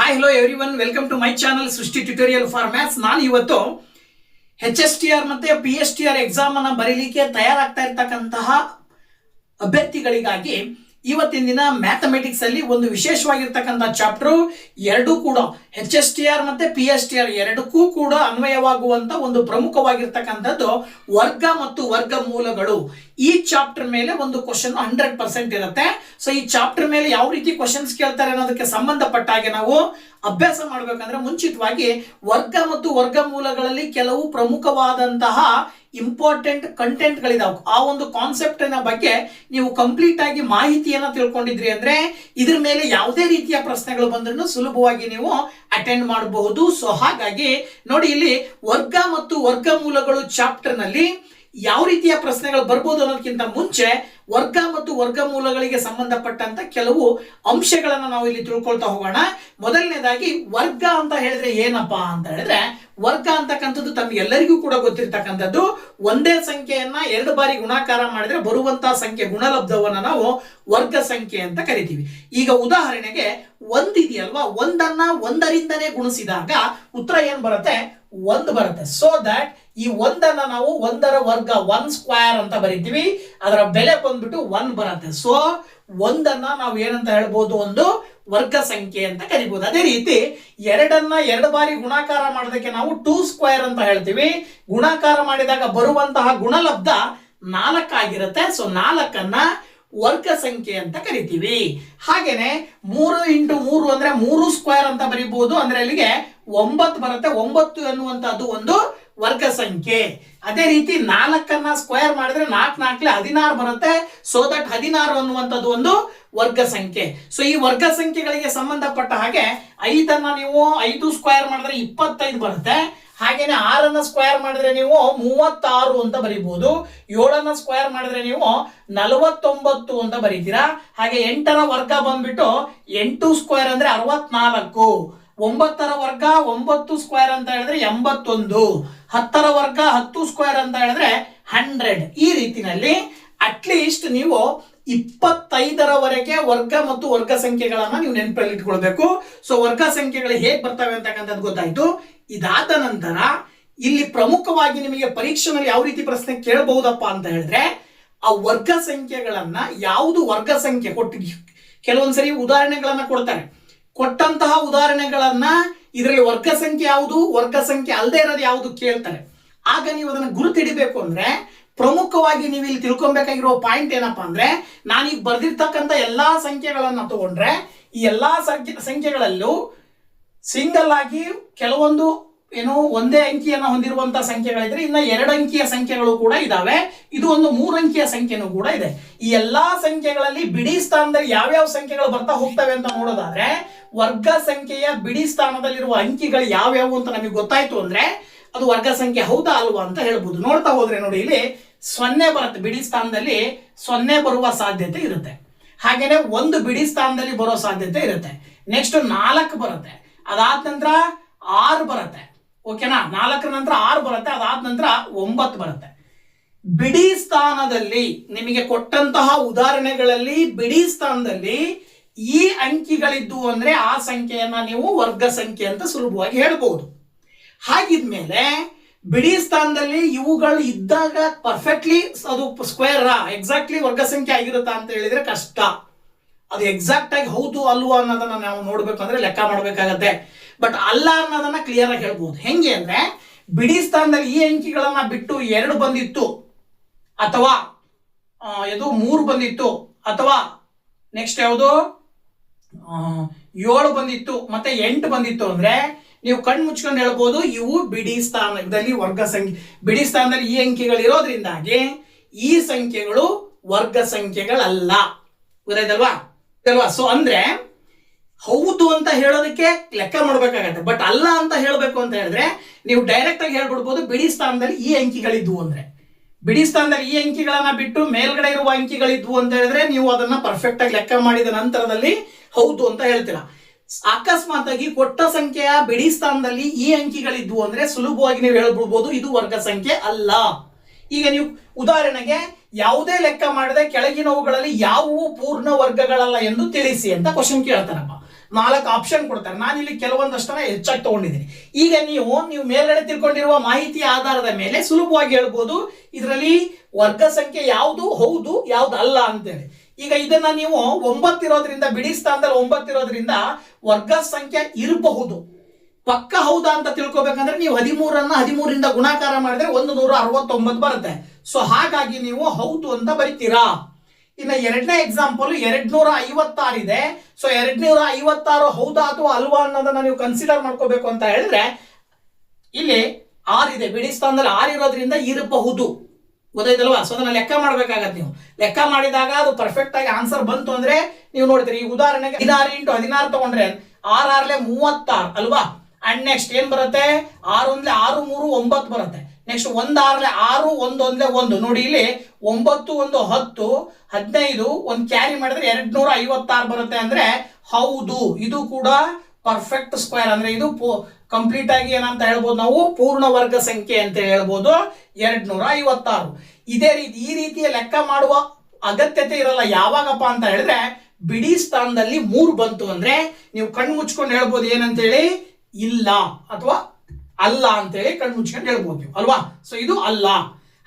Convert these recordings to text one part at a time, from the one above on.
Hi hello everyone, welcome to my channel Srishti tutorial for maths. ನಾನು ಇವತ್ತು HSTR ಮತ್ತೆ PSTR exam ಅನ್ನ ಬರೀಲಿಕ್ಕೆ ತಯಾರಾಗ್ತಾ ಇರ್ತಕ್ಕಂತಹ ಅಭ್ಯರ್ಥಿಗಳಿಗಾಗಿ ಇವತ್ತಿನ ದಿನ ಮ್ಯಾಥಮೆಟಿಕ್ಸ್ ಅಲ್ಲಿ ಒಂದು ವಿಶೇಷವಾಗಿರ್ತಕ್ಕಂಥ ಚಾಪ್ಟರ್ ಎರಡೂ ಕೂಡ HSTR ಮತ್ತೆ PSTR ಎರಡಕ್ಕೂ ಕೂಡ ಅನ್ವಯವಾಗುವಂತ ಒಂದು ಪ್ರಮುಖವಾಗಿರ್ತಕ್ಕಂಥದ್ದು ವರ್ಗ ಮತ್ತು ವರ್ಗಮೂಲಗಳು. ಈ ಚಾಪ್ಟರ್ ಮೇಲೆ ಒಂದು ಕ್ವಶನ್ 100% ಇರುತ್ತೆ. ಸೊ ಈ ಚಾಪ್ಟರ್ ಮೇಲೆ ಯಾವ ರೀತಿ ಕ್ವಶನ್ಸ್ ಕೇಳ್ತಾರೆ ಅನ್ನೋದಕ್ಕೆ ಸಂಬಂಧಪಟ್ಟ ಹಾಗೆ ನಾವು ಅಭ್ಯಾಸ ಮಾಡಬೇಕಂದ್ರೆ ಮುಂಚಿತವಾಗಿ ವರ್ಗ ಮತ್ತು ವರ್ಗಮೂಲಗಳಲ್ಲಿ ಕೆಲವು ಪ್ರಮುಖವಾದಂತಹ ಇಂಪಾರ್ಟೆಂಟ್ ಕಂಟೆಂಟ್ ಗಳಿದಾವೆ. ಆ ಒಂದು ಕಾನ್ಸೆಪ್ಟ್ ನ ಬಗ್ಗೆ ನೀವು ಕಂಪ್ಲೀಟ್ ಆಗಿ ಮಾಹಿತಿಯನ್ನ ತಿಳ್ಕೊಂಡಿದ್ರಿ ಅಂದ್ರೆ ಇದ್ರ ಮೇಲೆ ಯಾವುದೇ ರೀತಿಯ ಪ್ರಶ್ನೆಗಳು ಬಂದ್ರೂ ಸುಲಭವಾಗಿ ನೀವು ಅಟೆಂಡ್ ಮಾಡಬಹುದು. ಸೊ ಹಾಗಾಗಿ ನೋಡಿ, ಇಲ್ಲಿ ವರ್ಗ ಮತ್ತು ವರ್ಗಮೂಲಗಳು ಚಾಪ್ಟರ್ ನಲ್ಲಿ ಯಾವ ರೀತಿಯ ಪ್ರಶ್ನೆಗಳು ಬರ್ಬೋದು ಅನ್ನೋದಕ್ಕಿಂತ ಮುಂಚೆ ವರ್ಗ ಮತ್ತು ವರ್ಗಮೂಲಗಳಿಗೆ ಸಂಬಂಧಪಟ್ಟಂತ ಕೆಲವು ಅಂಶಗಳನ್ನ ನಾವು ಇಲ್ಲಿ ತಿಳ್ಕೊಳ್ತಾ ಹೋಗೋಣ. ಮೊದಲನೇದಾಗಿ ವರ್ಗ ಅಂತ ಹೇಳಿದ್ರೆ ಏನಪ್ಪಾ ಅಂತ ಹೇಳಿದ್ರೆ, ವರ್ಗ ಅಂತಕ್ಕಂಥದ್ದು ತಮ್ಗೆಲ್ಲರಿಗೂ ಕೂಡ ಗೊತ್ತಿರ್ತಕ್ಕಂಥದ್ದು. ಒಂದೇ ಸಂಖ್ಯೆಯನ್ನ ಎರಡು ಬಾರಿ ಗುಣಾಕಾರ ಮಾಡಿದ್ರೆ ಬರುವಂತಹ ಸಂಖ್ಯೆ ಗುಣಲಬ್ಧವನ್ನ ನಾವು ವರ್ಗ ಸಂಖ್ಯೆ ಅಂತ ಕರಿತೀವಿ. ಈಗ ಉದಾಹರಣೆಗೆ ಒಂದಿದೆಯಲ್ವಾ, ಒಂದನ್ನ ಒಂದರಿಂದನೇ ಗುಣಿಸಿದಾಗ ಉತ್ತರ ಏನ್ ಬರುತ್ತೆ? ಒಂದು ಬರುತ್ತೆ. ಸೊ ದಟ್ ಈ ಒಂದನ್ನ ನಾವು ಒಂದರ ವರ್ಗ 1 ಸ್ಕ್ವೇರ್ ಅಂತ ಬರಿತೀವಿ. ಅದರ ಬೆಲೆ ಬಂದ್ಬಿಟ್ಟು 1 ಬರುತ್ತೆ. ಸೊ ಒಂದನ್ನ ನಾವು ಏನಂತ ಹೇಳ್ಬೋದು? ಒಂದು ವರ್ಗ ಸಂಖ್ಯೆ ಅಂತ ಕರಿಬಹುದು. ಅದೇ ರೀತಿ ಎರಡನ್ನ ಎರಡು ಬಾರಿ ಗುಣಾಕಾರ ಮಾಡೋದಕ್ಕೆ ನಾವು 2 ಸ್ಕ್ವೇರ್ ಅಂತ ಹೇಳ್ತೀವಿ. ಗುಣಾಕಾರ ಮಾಡಿದಾಗ ಬರುವಂತಹ ಗುಣಲಬ್ಧ 4 ಆಗಿರುತ್ತೆ. ಸೊ 4ಅನ್ನ ವರ್ಗ ಸಂಖ್ಯೆ ಅಂತ ಕರಿತೀವಿ. ಹಾಗೇನೆ 3 × 3 ಅಂದ್ರೆ 3 ಸ್ಕ್ವೇರ್ ಅಂತ ಬರೀಬಹುದು. ಅಂದ್ರೆ ಅಲ್ಲಿಗೆ 9 ಬರುತ್ತೆ. 9 ಎನ್ನುವಂತದ್ದು ಒಂದು ವರ್ಗ ಸಂಖ್ಯೆ. ಅದೇ ರೀತಿ 4ಅನ್ನ ಸ್ಕ್ವೇರ್ ಮಾಡಿದ್ರೆ 4 4 16 ಬರುತ್ತೆ. ಸೊ ದಟ್ 16 ಅನ್ನುವಂಥದ್ದು ಒಂದು ವರ್ಗ ಸಂಖ್ಯೆ. ಸೊ ಈ ವರ್ಗ ಸಂಖ್ಯೆಗಳಿಗೆ ಸಂಬಂಧಪಟ್ಟ ಹಾಗೆ 5ಅನ್ನ ನೀವು 5 ಸ್ಕ್ವೇರ್ ಮಾಡಿದ್ರೆ 25 ಬರುತ್ತೆ. ಹಾಗೇನೆ 6ಅನ್ನ ಸ್ಕ್ವೇರ್ ಮಾಡಿದ್ರೆ ನೀವು 36 ಅಂತ ಬರೀಬಹುದು. 7ಅನ್ನ ಸ್ಕ್ವೇರ್ ಮಾಡಿದ್ರೆ ನೀವು 49 ಅಂತ ಬರೀತೀರಾ. ಹಾಗೆ 8ರ ವರ್ಗ ಬಂದ್ಬಿಟ್ಟು 8 ಸ್ಕ್ವೇರ್ ಅಂದ್ರೆ 64. 9ರ ವರ್ಗ 9 ಸ್ಕ್ವೇರ್ ಅಂತ ಹೇಳಿದ್ರೆ 81. 10ರ ವರ್ಗ 10 ಸ್ಕ್ವೇರ್ ಅಂತ ಹೇಳಿದ್ರೆ 100. ಈ ರೀತಿನಲ್ಲಿ ಅಟ್ಲೀಸ್ಟ್ ನೀವು 25ರವರೆಗೆ ವರ್ಗ ಮತ್ತು ವರ್ಗ ಸಂಖ್ಯೆಗಳನ್ನ ನೀವು ನೆನಪಲ್ಲಿ ಇಟ್ಕೊಳ್ಬೇಕು. ಸೊ ವರ್ಗ ಸಂಖ್ಯೆಗಳು ಹೇಗೆ ಬರ್ತವೆ ಅಂತಕ್ಕಂಥದ್ದು ಗೊತ್ತಾಯ್ತು. ಇದಾದ ನಂತರ ಇಲ್ಲಿ ಪ್ರಮುಖವಾಗಿ ನಿಮಗೆ ಪರೀಕ್ಷೆನಲ್ಲಿ ಯಾವ ರೀತಿ ಪ್ರಶ್ನೆ ಕೇಳಬಹುದಪ್ಪ ಅಂತ ಹೇಳಿದ್ರೆ, ಆ ವರ್ಗ ಸಂಖ್ಯೆಗಳನ್ನ ಯಾವುದು ವರ್ಗ ಸಂಖ್ಯೆ ಕೊಟ್ಟಿದ್ವಿ, ಕೆಲವೊಂದ್ಸರಿ ಉದಾಹರಣೆಗಳನ್ನ ಕೊಡ್ತಾರೆ. ಕೊಟ್ಟಂತಹ ಉದಾಹರಣೆಗಳನ್ನ ಇದರಲ್ಲಿ ವರ್ಗ ಸಂಖ್ಯೆ ಯಾವುದು, ವರ್ಗ ಸಂಖ್ಯೆ ಅಲ್ಲದೆ ಇರೋದು ಯಾವುದು ಕೇಳ್ತಾರೆ. ಆಗ ನೀವು ಅದನ್ನ ಗುರುತಿಡಬೇಕು ಅಂದ್ರೆ ಪ್ರಮುಖವಾಗಿ ನೀವು ಇಲ್ಲಿ ತಿಳ್ಕೊಬೇಕಾಗಿರೋ ಪಾಯಿಂಟ್ ಏನಪ್ಪಾ ಅಂದ್ರೆ, ನಾನೀಗ ಬರ್ದಿರ್ತಕ್ಕಂಥ ಎಲ್ಲಾ ಸಂಖ್ಯೆಗಳನ್ನ ತಗೊಂಡ್ರೆ ಈ ಎಲ್ಲಾ ಸಂಖ್ಯೆಗಳಲ್ಲೂ ಸಿಂಗಲ್ ಆಗಿ ಕೆಲವೊಂದು ಒಂದೇ ಅಂಕಿಯನ್ನ ಹೊಂದಿರುವಂತಹ ಸಂಖ್ಯೆಗಳಿದ್ರೆ, ಇನ್ನ 2 ಅಂಕಿಯ ಸಂಖ್ಯೆಗಳು ಕೂಡ ಇದಾವೆ. ಇದು ಒಂದು 3 ಅಂಕಿಯ ಸಂಖ್ಯೆನೂ ಕೂಡ ಇದೆ. ಈ ಎಲ್ಲಾ ಸಂಖ್ಯೆಗಳಲ್ಲಿ ಬಿಡಿ ಸ್ಥಾನದಲ್ಲಿ ಯಾವ್ಯಾವ ಸಂಖ್ಯೆಗಳು ಬರ್ತಾ ಹೋಗ್ತವೆ ಅಂತ ನೋಡೋದಾದ್ರೆ, ವರ್ಗ ಸಂಖ್ಯೆಯ ಬಿಡಿ ಸ್ಥಾನದಲ್ಲಿರುವ ಅಂಕಿಗಳು ಯಾವ್ಯಾವು ಅಂತ ನಮಗೆ ಗೊತ್ತಾಯ್ತು ಅಂದ್ರೆ ಅದು ವರ್ಗ ಸಂಖ್ಯೆ ಹೌದಾ ಅಲ್ವಾ ಅಂತ ಹೇಳ್ಬೋದು. ನೋಡ್ತಾ ಹೋದ್ರೆ ನೋಡಿ, ಇಲ್ಲಿ 0 ಬರುತ್ತೆ. ಬಿಡಿ ಸ್ಥಾನದಲ್ಲಿ 0 ಬರುವ ಸಾಧ್ಯತೆ ಇರುತ್ತೆ. ಹಾಗೇನೆ 1 ಬಿಡಿ ಸ್ಥಾನದಲ್ಲಿ ಬರೋ ಸಾಧ್ಯತೆ ಇರುತ್ತೆ. ನೆಕ್ಸ್ಟ್ 4 ಬರುತ್ತೆ. ಅದಾದ ನಂತರ 6 ಬರುತ್ತೆ. ಓಕೆನಾ? 4ರ ನಂತರ 6 ಬರುತ್ತೆ. ಅದಾದ ನಂತರ 9 ಬರುತ್ತೆ. ಬಿಡಿ ಸ್ಥಾನದಲ್ಲಿ ನಿಮಗೆ ಕೊಟ್ಟಂತಹ ಉದಾಹರಣೆಗಳಲ್ಲಿ ಬಿಡಿ ಸ್ಥಾನದಲ್ಲಿ ಈ ಅಂಕಿಗಳಿದ್ದು ಅಂದ್ರೆ ಆ ಸಂಖ್ಯೆಯನ್ನ ನೀವು ವರ್ಗ ಸಂಖ್ಯೆ ಅಂತ ಸುಲಭವಾಗಿ ಹೇಳ್ಬಹುದು. ಹಾಗಿದ್ಮೇಲೆ ಬಿಡಿ ಸ್ಥಾನದಲ್ಲಿ ಇವುಗಳು ಇದ್ದಾಗ ಪರ್ಫೆಕ್ಟ್ಲಿ ಅದು ಸ್ಕ್ವೇರ್ ಎಕ್ಸಾಕ್ಟ್ಲಿ ವರ್ಗ ಸಂಖ್ಯೆ ಆಗಿರುತ್ತಾ ಅಂತ ಹೇಳಿದ್ರೆ ಕಷ್ಟ. ಅದು ಎಕ್ಸಾಕ್ಟ್ ಆಗಿ ಹೌದು ಅಲ್ವಾ ಅನ್ನೋದನ್ನ ನಾವು ನೋಡ್ಬೇಕಂದ್ರೆ ಲೆಕ್ಕ ಮಾಡ್ಬೇಕಾಗತ್ತೆ. ಬಟ್ ಅಲ್ಲ ಅನ್ನೋದನ್ನ ಕ್ಲಿಯರ್ ಆಗಿ ಹೇಳ್ಬೋದು. ಹೆಂಗೆ ಅಂದ್ರೆ, ಬಿಡಿ ಸ್ಥಾನದಲ್ಲಿ ಈ ಅಂಕಿಗಳನ್ನ ಬಿಟ್ಟು 2 ಬಂದಿತ್ತು, ಅಥವಾ ಇದು 3 ಬಂದಿತ್ತು, ಅಥವಾ ನೆಕ್ಸ್ಟ್ ಯಾವುದು 7 ಬಂದಿತ್ತು, ಮತ್ತೆ 8 ಬಂದಿತ್ತು ಅಂದ್ರೆ ನೀವು ಕಣ್ಣು ಮುಚ್ಕೊಂಡು ಹೇಳ್ಬೋದು ಇವು ಬಿಡಿ ಸ್ಥಾನದಲ್ಲಿ ವರ್ಗ ಸಂಖ್ಯೆ. ಬಿಡಿ ಸ್ಥಾನದಲ್ಲಿ ಈ ಅಂಕಿಗಳು ಇರೋದ್ರಿಂದಾಗಿ ಈ ಸಂಖ್ಯೆಗಳು ವರ್ಗ ಸಂಖ್ಯೆಗಳಲ್ಲ. ಗೊತ್ತಾಯ್ತಲ್ವಾ? ಸೊ ಅಂದ್ರೆ ಹೌದು ಅಂತ ಹೇಳೋದಕ್ಕೆ ಲೆಕ್ಕ ಮಾಡ್ಬೇಕಾಗತ್ತೆ. ಬಟ್ ಅಲ್ಲ ಅಂತ ಹೇಳ್ಬೇಕು ಅಂತ ಹೇಳಿದ್ರೆ ನೀವು ಡೈರೆಕ್ಟ್ ಆಗಿ ಹೇಳ್ಬಿಡ್ಬೋದು, ಬಿಡಿ ಸ್ಥಾನದಲ್ಲಿ ಈ ಅಂಕಿಗಳಿದ್ವು ಅಂದ್ರೆ. ಬಿಡಿ ಸ್ಥಾನದಲ್ಲಿ ಈ ಅಂಕಿಗಳನ್ನ ಬಿಟ್ಟು ಮೇಲ್ಗಡೆ ಇರುವ ಅಂಕಿಗಳಿದ್ವು ಅಂತ ಹೇಳಿದ್ರೆ ನೀವು ಅದನ್ನ ಪರ್ಫೆಕ್ಟ್ ಆಗಿ ಲೆಕ್ಕ ಮಾಡಿದ ನಂತರದಲ್ಲಿ ಹೌದು ಅಂತ ಹೇಳ್ತೀರಾ. ಅಕಸ್ಮಾತ್ ಆಗಿ ಕೊಟ್ಟ ಸಂಖ್ಯೆಯ ಬಿಡಿ ಸ್ಥಾನದಲ್ಲಿ ಈ ಅಂಕಿಗಳಿದ್ವು ಅಂದ್ರೆ ಸುಲಭವಾಗಿ ನೀವು ಹೇಳ್ಬಿಡ್ಬೋದು ಇದು ವರ್ಗ ಸಂಖ್ಯೆ ಅಲ್ಲ. ಈಗ ನೀವು ಉದಾಹರಣೆಗೆ ಯಾವುದೇ ಲೆಕ್ಕ ಮಾಡದೆ ಕೆಳಗಿನವುಗಳಲ್ಲಿ ಯಾವುವು ಪೂರ್ಣ ವರ್ಗಗಳಲ್ಲ ಎಂದು ತಿಳಿಸಿ ಅಂತ ಕ್ವಶನ್ ಕೇಳ್ತಾರಪ್ಪ. 4 ಆಪ್ಷನ್ ಕೊಡ್ತಾರೆ. ನಾನು ಇಲ್ಲಿ ಕೆಲವೊಂದಷ್ಟನ್ನ ಹೆಚ್ಚಾಗಿ ತಗೊಂಡಿದ್ದೀನಿ. ಈಗ ನೀವು ಮೇಲ್ಗಡೆ ತಿಳ್ಕೊಂಡಿರುವ ಮಾಹಿತಿಯ ಆಧಾರದ ಮೇಲೆ ಸುಲಭವಾಗಿ ಹೇಳ್ಬೋದು ಇದರಲ್ಲಿ ವರ್ಗ ಸಂಖ್ಯೆ ಯಾವುದು ಹೌದು ಯಾವ್ದು ಅಲ್ಲ ಅಂತೇಳಿ. ಈಗ ಇದನ್ನ ನೀವು 9 ಇರೋದ್ರಿಂದ, ಬಿಡಿ ಸ್ಥಾನದಲ್ಲಿ 9 ಇರೋದ್ರಿಂದ ವರ್ಗ ಸಂಖ್ಯೆ ಇರಬಹುದು. ಪಕ್ಕ ಹೌದಾ ಅಂತ ತಿಳ್ಕೊಬೇಕಂದ್ರೆ ನೀವು 13 13ರಿಂದ ಗುಣಾಕಾರ ಮಾಡಿದ್ರೆ 169 ಬರುತ್ತೆ. ಸೊ ಹಾಗಾಗಿ ನೀವು ಹೌದು ಅಂತ ಬರೀತೀರಾ. ಇನ್ನು ಎರಡನೇ ಎಕ್ಸಾಂಪಲ್ 256 ಇದೆ. ಸೊ 256 ಹೌದಾ ಅಥವಾ ಅಲ್ವಾ ಅನ್ನೋದನ್ನ ನೀವು ಕನ್ಸಿಡರ್ ಮಾಡ್ಕೋಬೇಕು ಅಂತ ಹೇಳಿದ್ರೆ ಇಲ್ಲಿ 6 ಇದೆ, ಬಿಡಿ ಸ್ಥಾನದಲ್ಲಿ 6 ಇರೋದ್ರಿಂದ ಇರಬಹುದು. ಗೊತ್ತಾಯ್ತಲ್ವಾ? ಸೊ ಅದನ್ನ ಲೆಕ್ಕ ಮಾಡ್ಬೇಕಾಗತ್ತೆ. ನೀವು ಲೆಕ್ಕ ಮಾಡಿದಾಗ ಅದು ಪರ್ಫೆಕ್ಟ್ ಆಗಿ ಆನ್ಸರ್ ಬಂತು ಅಂದ್ರೆ ನೀವು ನೋಡ್ತೀರಿ. ಈ ಉದಾಹರಣೆಗೆ 16 × 16 ತಗೊಂಡ್ರೆ 6 6 36 ಅಲ್ವಾ? ಅಂಡ್ ನೆಕ್ಸ್ಟ್ ಏನ್ ಬರುತ್ತೆ? 6 1 6 3 9 ಬರುತ್ತೆ. ನೆಕ್ಸ್ಟ್ 1 6 6 1 1 1 ನೋಡಿ ಇಲ್ಲಿ 9 1 10 15 ಒಂದು ಕ್ಯಾರಿ ಮಾಡಿದ್ರೆ 256 ಬರುತ್ತೆ. ಅಂದ್ರೆ ಹೌದು, ಇದು ಕೂಡ ಪರ್ಫೆಕ್ಟ್ ಸ್ಕ್ವೇರ್. ಅಂದ್ರೆ ಇದು ಕಂಪ್ಲೀಟ್ ಆಗಿ ಏನಂತ ಹೇಳ್ಬೋದು ನಾವು ಪೂರ್ಣ ವರ್ಗ ಸಂಖ್ಯೆ ಅಂತ ಹೇಳ್ಬೋದು 256. ಇದೇ ರೀತಿ ಈ ರೀತಿಯ ಲೆಕ್ಕ ಮಾಡುವ ಅಗತ್ಯತೆ ಇರಲ್ಲ. ಯಾವಾಗಪ್ಪ ಅಂತ ಹೇಳಿದ್ರೆ ಬಿಡಿ ಸ್ಥಾನದಲ್ಲಿ 3 ಬಂತು ಅಂದ್ರೆ ನೀವು ಕಣ್ಣು ಮುಚ್ಕೊಂಡು ಹೇಳ್ಬೋದು ಏನಂತೇಳಿ, ಇಲ್ಲ ಅಥವಾ ಅಲ್ಲ ಅಂತೇಳಿ ಕಣ್ಣು ಮುಚ್ಕೊಂಡು ಹೇಳ್ಬೋದು ನೀವು ಅಲ್ವಾ? ಸೊ ಇದು ಅಲ್ಲ.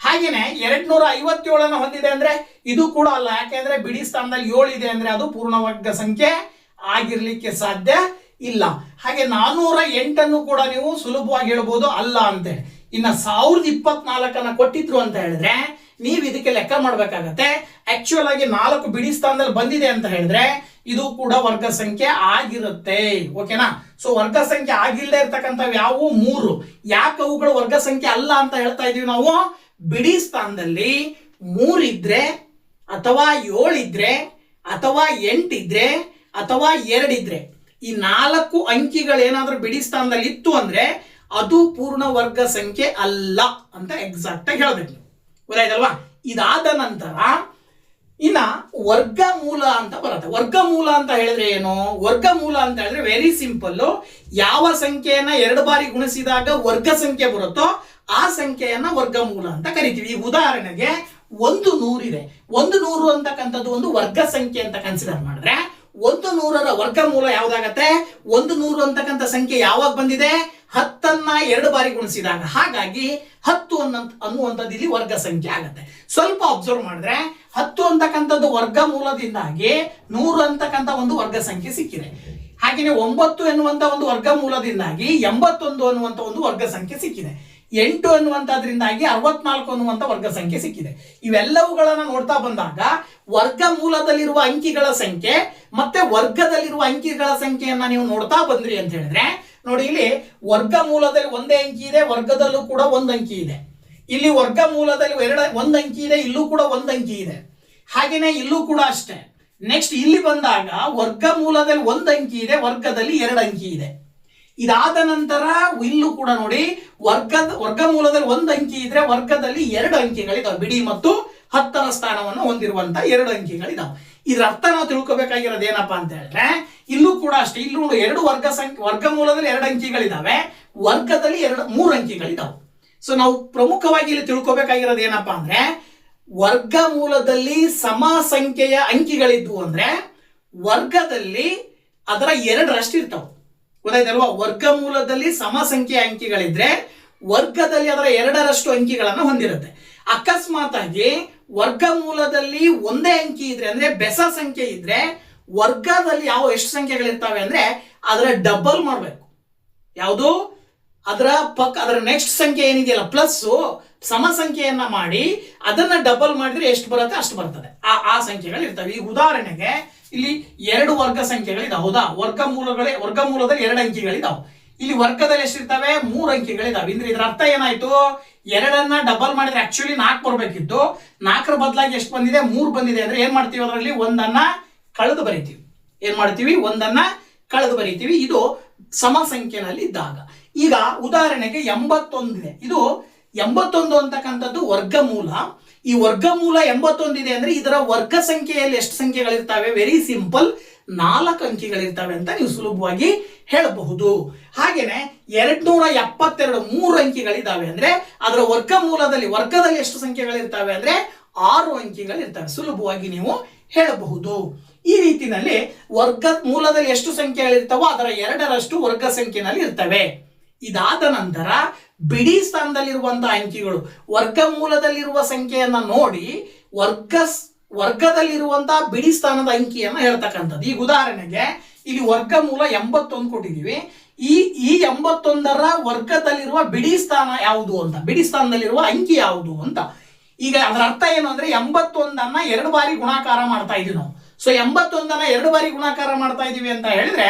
ಹಾಗೇನೆ 257 ಹೊಂದಿದೆ ಅಂದ್ರೆ ಇದು ಕೂಡ ಅಲ್ಲ. ಯಾಕೆಂದ್ರೆ ಬಿಡಿ ಸ್ಥಾನದಲ್ಲಿ 7 ಇದೆ ಅಂದ್ರೆ ಅದು ಪೂರ್ಣ ವರ್ಗ ಸಂಖ್ಯೆ ಆಗಿರ್ಲಿಕ್ಕೆ ಸಾಧ್ಯ ಇಲ್ಲ. ಹಾಗೆ 408 ಕೂಡ ನೀವು ಸುಲಭವಾಗಿ ಹೇಳ್ಬೋದು ಅಲ್ಲ ಅಂತೇಳಿ. ಇನ್ನ 1024 ಕೊಟ್ಟಿದ್ರು ಅಂತ ಹೇಳಿದ್ರೆ ನೀವು ಇದಕ್ಕೆ ಲೆಕ್ಕ ಮಾಡ್ಬೇಕಾಗತ್ತೆ. ಆಕ್ಚುಯಲ್ ಆಗಿ 4 ಬಿಡಿ ಸ್ಥಾನದಲ್ಲಿ ಬಂದಿದೆ ಅಂತ ಹೇಳಿದ್ರೆ ಇದು ಕೂಡ ವರ್ಗ ಸಂಖ್ಯೆ ಆಗಿರುತ್ತೆ. ಓಕೆನಾ? ಸೊ ವರ್ಗ ಸಂಖ್ಯೆ ಆಗಿಲ್ಲದೆ ಇರ್ತಕ್ಕಂಥವು ಯಾವುವು 3. ಯಾಕೆ ಅವುಗಳು ವರ್ಗ ಸಂಖ್ಯೆ ಅಲ್ಲ ಅಂತ ಹೇಳ್ತಾ ಇದೀವಿ ನಾವು? ಬಿಡಿ ಸ್ಥಾನದಲ್ಲಿ 3 ಇದ್ರೆ ಅಥವಾ 7 ಇದ್ರೆ ಅಥವಾ 8 ಇದ್ರೆ ಅಥವಾ 2 ಇದ್ರೆ ಈ 4 ಅಂಕಿಗಳು ಏನಾದ್ರೂ ಬಿಡಿ ಸ್ಥಾನದಲ್ಲಿ ಇತ್ತು ಅಂದ್ರೆ ಅದು ಪೂರ್ಣ ವರ್ಗ ಸಂಖ್ಯೆ ಅಲ್ಲ ಅಂತ ಎಕ್ಸಾಕ್ಟ್ ಆಗಿ ಹೇಳ್ಬೇಕು. ಗೊತ್ತಾಯ್ತಲ್ವಾ? ಇದಾದ ನಂತರ ಇನ್ನ ವರ್ಗಮೂಲ ಅಂತ ಬರುತ್ತೆ. ವರ್ಗಮೂಲ ಅಂತ ಹೇಳಿದ್ರೆ ಏನು? ವರ್ಗಮೂಲ ಅಂತ ಹೇಳಿದ್ರೆ ವೆರಿ ಸಿಂಪಲ್. ಯಾವ ಸಂಖ್ಯೆಯನ್ನ 2 ಬಾರಿ ಗುಣಿಸಿದಾಗ ವರ್ಗ ಸಂಖ್ಯೆ ಬರುತ್ತೋ ಆ ಸಂಖ್ಯೆಯನ್ನ ವರ್ಗಮೂಲ ಅಂತ ಕರಿತೀವಿ. ಈ ಉದಾಹರಣೆಗೆ 100 ಇದೆ. 100 ಅಂತಕ್ಕಂಥದ್ದು ಒಂದು ವರ್ಗ ಸಂಖ್ಯೆ ಅಂತ ಕನ್ಸಿಡರ್ ಮಾಡಿದ್ರೆ 100ರ ವರ್ಗಮೂಲ ಯಾವ್ದಾಗತ್ತೆ? 100 ಅಂತಕ್ಕಂಥ ಸಂಖ್ಯೆ ಯಾವಾಗ ಬಂದಿದೆ? 10ನ್ನ 2 ಬಾರಿ ಗುಣಿಸಿದಾಗ. ಹಾಗಾಗಿ 10 ಅನ್ನುವಂಥದ್ದು ಇಲ್ಲಿ ವರ್ಗ ಸಂಖ್ಯೆ ಆಗತ್ತೆ. ಸ್ವಲ್ಪ ಅಬ್ಸರ್ವ್ ಮಾಡಿದ್ರೆ 10 ಅಂತಕ್ಕಂಥದ್ದು ವರ್ಗಮೂಲದಿಂದಾಗಿ 100 ಅಂತಕ್ಕಂಥ ಒಂದು ವರ್ಗ ಸಂಖ್ಯೆ ಸಿಕ್ಕಿದೆ. ಹಾಗೆಯೇ 9 ಎನ್ನುವಂತ ಒಂದು ವರ್ಗಮೂಲದಿಂದಾಗಿ 81 ಅನ್ನುವಂಥ ಒಂದು ವರ್ಗ ಸಂಖ್ಯೆ ಸಿಕ್ಕಿದೆ. 8 ಅನ್ನುವಂಥದ್ರಿಂದಾಗಿ 64 ಅನ್ನುವಂಥ ವರ್ಗ ಸಂಖ್ಯೆ ಸಿಕ್ಕಿದೆ. ಇವೆಲ್ಲವುಗಳನ್ನ ನೋಡ್ತಾ ಬಂದಾಗ ವರ್ಗಮೂಲದಲ್ಲಿರುವ ಅಂಕಿಗಳ ಸಂಖ್ಯೆ ಮತ್ತೆ ವರ್ಗದಲ್ಲಿರುವ ಅಂಕಿಗಳ ಸಂಖ್ಯೆಯನ್ನ ನೀವು ನೋಡ್ತಾ ಬಂದ್ರಿ ಅಂತ ಹೇಳಿದ್ರೆ ನೋಡಿ, ಇಲ್ಲಿ ವರ್ಗಮೂಲದಲ್ಲಿ 1 ಅಂಕಿ ಇದೆ, ವರ್ಗದಲ್ಲೂ ಕೂಡ 1 ಅಂಕಿ ಇದೆ. ಇಲ್ಲಿ ವರ್ಗಮೂಲದಲ್ಲಿ 1 ಅಂಕಿ ಇದೆ, ಇಲ್ಲೂ ಕೂಡ 1 ಅಂಕಿ ಇದೆ. ಹಾಗೇನೆ ಇಲ್ಲೂ ಕೂಡ ಅಷ್ಟೇ. ನೆಕ್ಸ್ಟ್ ಇಲ್ಲಿ ಬಂದಾಗ ವರ್ಗಮೂಲದಲ್ಲಿ 1 ಅಂಕಿ ಇದೆ, ವರ್ಗದಲ್ಲಿ 2 ಅಂಕಿ ಇದೆ. ಇದಾದ ನಂತರ ಇಲ್ಲೂ ಕೂಡ ನೋಡಿ ವರ್ಗಮೂಲದಲ್ಲಿ 1 ಅಂಕಿ ಇದ್ರೆ ವರ್ಗದಲ್ಲಿ 2 ಅಂಕಿಗಳಿದಾವೆ. ಬಿಡಿ ಮತ್ತು 10ರ ಸ್ಥಾನವನ್ನು ಹೊಂದಿರುವಂತ 2 ಅಂಕಿಗಳಿದಾವೆ. ಇದ್ರ ಅರ್ಥ ನಾವು ತಿಳ್ಕೊಬೇಕಾಗಿರೋದು ಏನಪ್ಪಾ ಅಂತ ಹೇಳಿದ್ರೆ ಇಲ್ಲೂ ಕೂಡ ಅಷ್ಟೇ. ಇಲ್ಲೂ 2 ವರ್ಗಮೂಲದಲ್ಲಿ 2 ಅಂಕಿಗಳಿದಾವೆ, ವರ್ಗದಲ್ಲಿ 3 ಅಂಕಿಗಳಿದಾವೆ. ಸೊ ನಾವು ಪ್ರಮುಖವಾಗಿ ಇಲ್ಲಿ ತಿಳ್ಕೊಬೇಕಾಗಿರೋದು ಏನಪ್ಪಾ ಅಂದ್ರೆ ವರ್ಗಮೂಲದಲ್ಲಿ ಸಮ ಸಂಖ್ಯೆಯ ಅಂಕಿಗಳಿದ್ವು ಅಂದ್ರೆ ವರ್ಗದಲ್ಲಿ ಅದರ 2ರಷ್ಟು ಇರ್ತಾವೆ. ಗೊತ್ತಾಯ್ತಲ್ವಾ? ವರ್ಗಮೂಲದಲ್ಲಿ ಸಮ ಸಂಖ್ಯೆಯ ಅಂಕಿಗಳಿದ್ರೆ ವರ್ಗದಲ್ಲಿ ಅದರ 2ರಷ್ಟು ಅಂಕಿಗಳನ್ನು ಹೊಂದಿರುತ್ತೆ. ಅಕಸ್ಮಾತ್ ಆಗಿ ವರ್ಗಮೂಲದಲ್ಲಿ 1 ಅಂಕಿ ಇದ್ರೆ ಅಂದ್ರೆ ಬೆಸ ಸಂಖ್ಯೆ ಇದ್ರೆ ವರ್ಗದಲ್ಲಿ ಎಷ್ಟು ಸಂಖ್ಯೆಗಳಿರ್ತವೆ ಅಂದ್ರೆ ಅದರ ಡಬಲ್ ಮಾಡಬೇಕು. ಯಾವುದು? ಅದರ ನೆಕ್ಸ್ಟ್ ಸಂಖ್ಯೆ ಏನಿದೆಯಲ್ಲ ಪ್ಲಸ್ ಸಮ ಸಂಖ್ಯೆಯನ್ನ ಮಾಡಿ ಅದನ್ನ ಡಬಲ್ ಮಾಡಿದ್ರೆ ಎಷ್ಟು ಬರುತ್ತೆ ಅಷ್ಟು ಬರ್ತದೆ. ಆ ಸಂಖ್ಯೆಗಳು ಇರ್ತವೆ. ಈ ಉದಾಹರಣೆಗೆ ಇಲ್ಲಿ 2 ವರ್ಗ ಸಂಖ್ಯೆಗಳಿದಾವೆ. ಹೌದಾ? ವರ್ಗಮೂಲದಲ್ಲಿ 2 ಅಂಕಿಗಳಿದಾವೆ. ಇಲ್ಲಿ ವರ್ಗದಲ್ಲಿ ಎಷ್ಟಿರ್ತವೆ? 3 ಅಂಕಿಗಳಿದಾವೆ. ಅಂದ್ರೆ ಇದರ ಅರ್ಥ ಏನಾಯ್ತು? 2ಅನ್ನ ಡಬಲ್ ಮಾಡಿದ್ರೆ ಆಕ್ಚುಲಿ 4 ಬರಬೇಕಿತ್ತು. 4ರ ಬದಲಾಗಿ ಎಷ್ಟು ಬಂದಿದೆ? 3 ಬಂದಿದೆ. ಅಂದ್ರೆ ಏನ್ ಮಾಡ್ತೀವಿ? ಅದರಲ್ಲಿ 1ಅನ್ನ ಕಳೆದು ಬರೀತೀವಿ. ಏನ್ ಮಾಡ್ತೀವಿ? 1ಅನ್ನ ಕಳೆದು ಬರೀತೀವಿ. ಇದು ಸಮ ಸಂಖ್ಯೆನಲ್ಲಿ ಇದ್ದಾಗ. ಈಗ ಉದಾಹರಣೆಗೆ 81 ಇದೆ. ಇದು 81 ಅಂತಕ್ಕಂಥದ್ದು ವರ್ಗಮೂಲ. ಈ ವರ್ಗಮೂಲ 81 ಇದೆ ಅಂದ್ರೆ ಇದರ ವರ್ಗ ಸಂಖ್ಯೆಯಲ್ಲಿ ಎಷ್ಟು ಸಂಖ್ಯೆಗಳಿರ್ತವೆ? ವೆರಿ ಸಿಂಪಲ್, 4 ಅಂಕಿಗಳಿರ್ತವೆ ಅಂತ ನೀವು ಸುಲಭವಾಗಿ ಹೇಳಬಹುದು. ಹಾಗೇನೆ 272 3 ಅಂಕಿಗಳಿದಾವೆ ಅಂದ್ರೆ ಅದರ ವರ್ಗದಲ್ಲಿ ಎಷ್ಟು ಸಂಖ್ಯೆಗಳಿರ್ತವೆ ಅಂದ್ರೆ 6 ಅಂಕಿಗಳಿರ್ತವೆ. ಸುಲಭವಾಗಿ ನೀವು ಹೇಳಬಹುದು. ಈ ರೀತಿನಲ್ಲಿ ವರ್ಗ ಮೂಲದಲ್ಲಿ ಎಷ್ಟು ಸಂಖ್ಯೆಗಳಿರ್ತಾವೋ ಅದರ 2ರಷ್ಟು ವರ್ಗ ಸಂಖ್ಯೆನಲ್ಲಿ ಇರ್ತವೆ. ಇದಾದ ನಂತರ ಬಿಡಿ ಸ್ಥಾನದಲ್ಲಿರುವಂತಹ ಅಂಕಿಗಳು ವರ್ಗಮೂಲದಲ್ಲಿರುವ ಸಂಖ್ಯೆಯನ್ನ ನೋಡಿ ವರ್ಗದಲ್ಲಿರುವಂತಹ ಬಿಡಿ ಸ್ಥಾನದ ಅಂಕಿಯನ್ನ ಹೇಳ್ತಕ್ಕಂಥದ್ದು. ಈಗ ಉದಾಹರಣೆಗೆ ಇಲ್ಲಿ ವರ್ಗಮೂಲ 81 ಕೊಟ್ಟಿದ್ದೀವಿ. ಈ 81ರ ವರ್ಗದಲ್ಲಿರುವ ಬಿಡಿ ಸ್ಥಾನ ಯಾವುದು ಅಂತ, ಬಿಡಿ ಸ್ಥಾನದಲ್ಲಿರುವ ಅಂಕಿ ಯಾವುದು ಅಂತ. ಈಗ ಅದರ ಅರ್ಥ ಏನು ಅಂದ್ರೆ 81ಅನ್ನ 2 ಬಾರಿ ಗುಣಾಕಾರ ಮಾಡ್ತಾ ಇದೀವಿ ನಾವು. ಸೊ 81ಅನ್ನ 2 ಬಾರಿ ಗುಣಾಕಾರ ಮಾಡ್ತಾ ಇದೀವಿ ಅಂತ ಹೇಳಿದ್ರೆ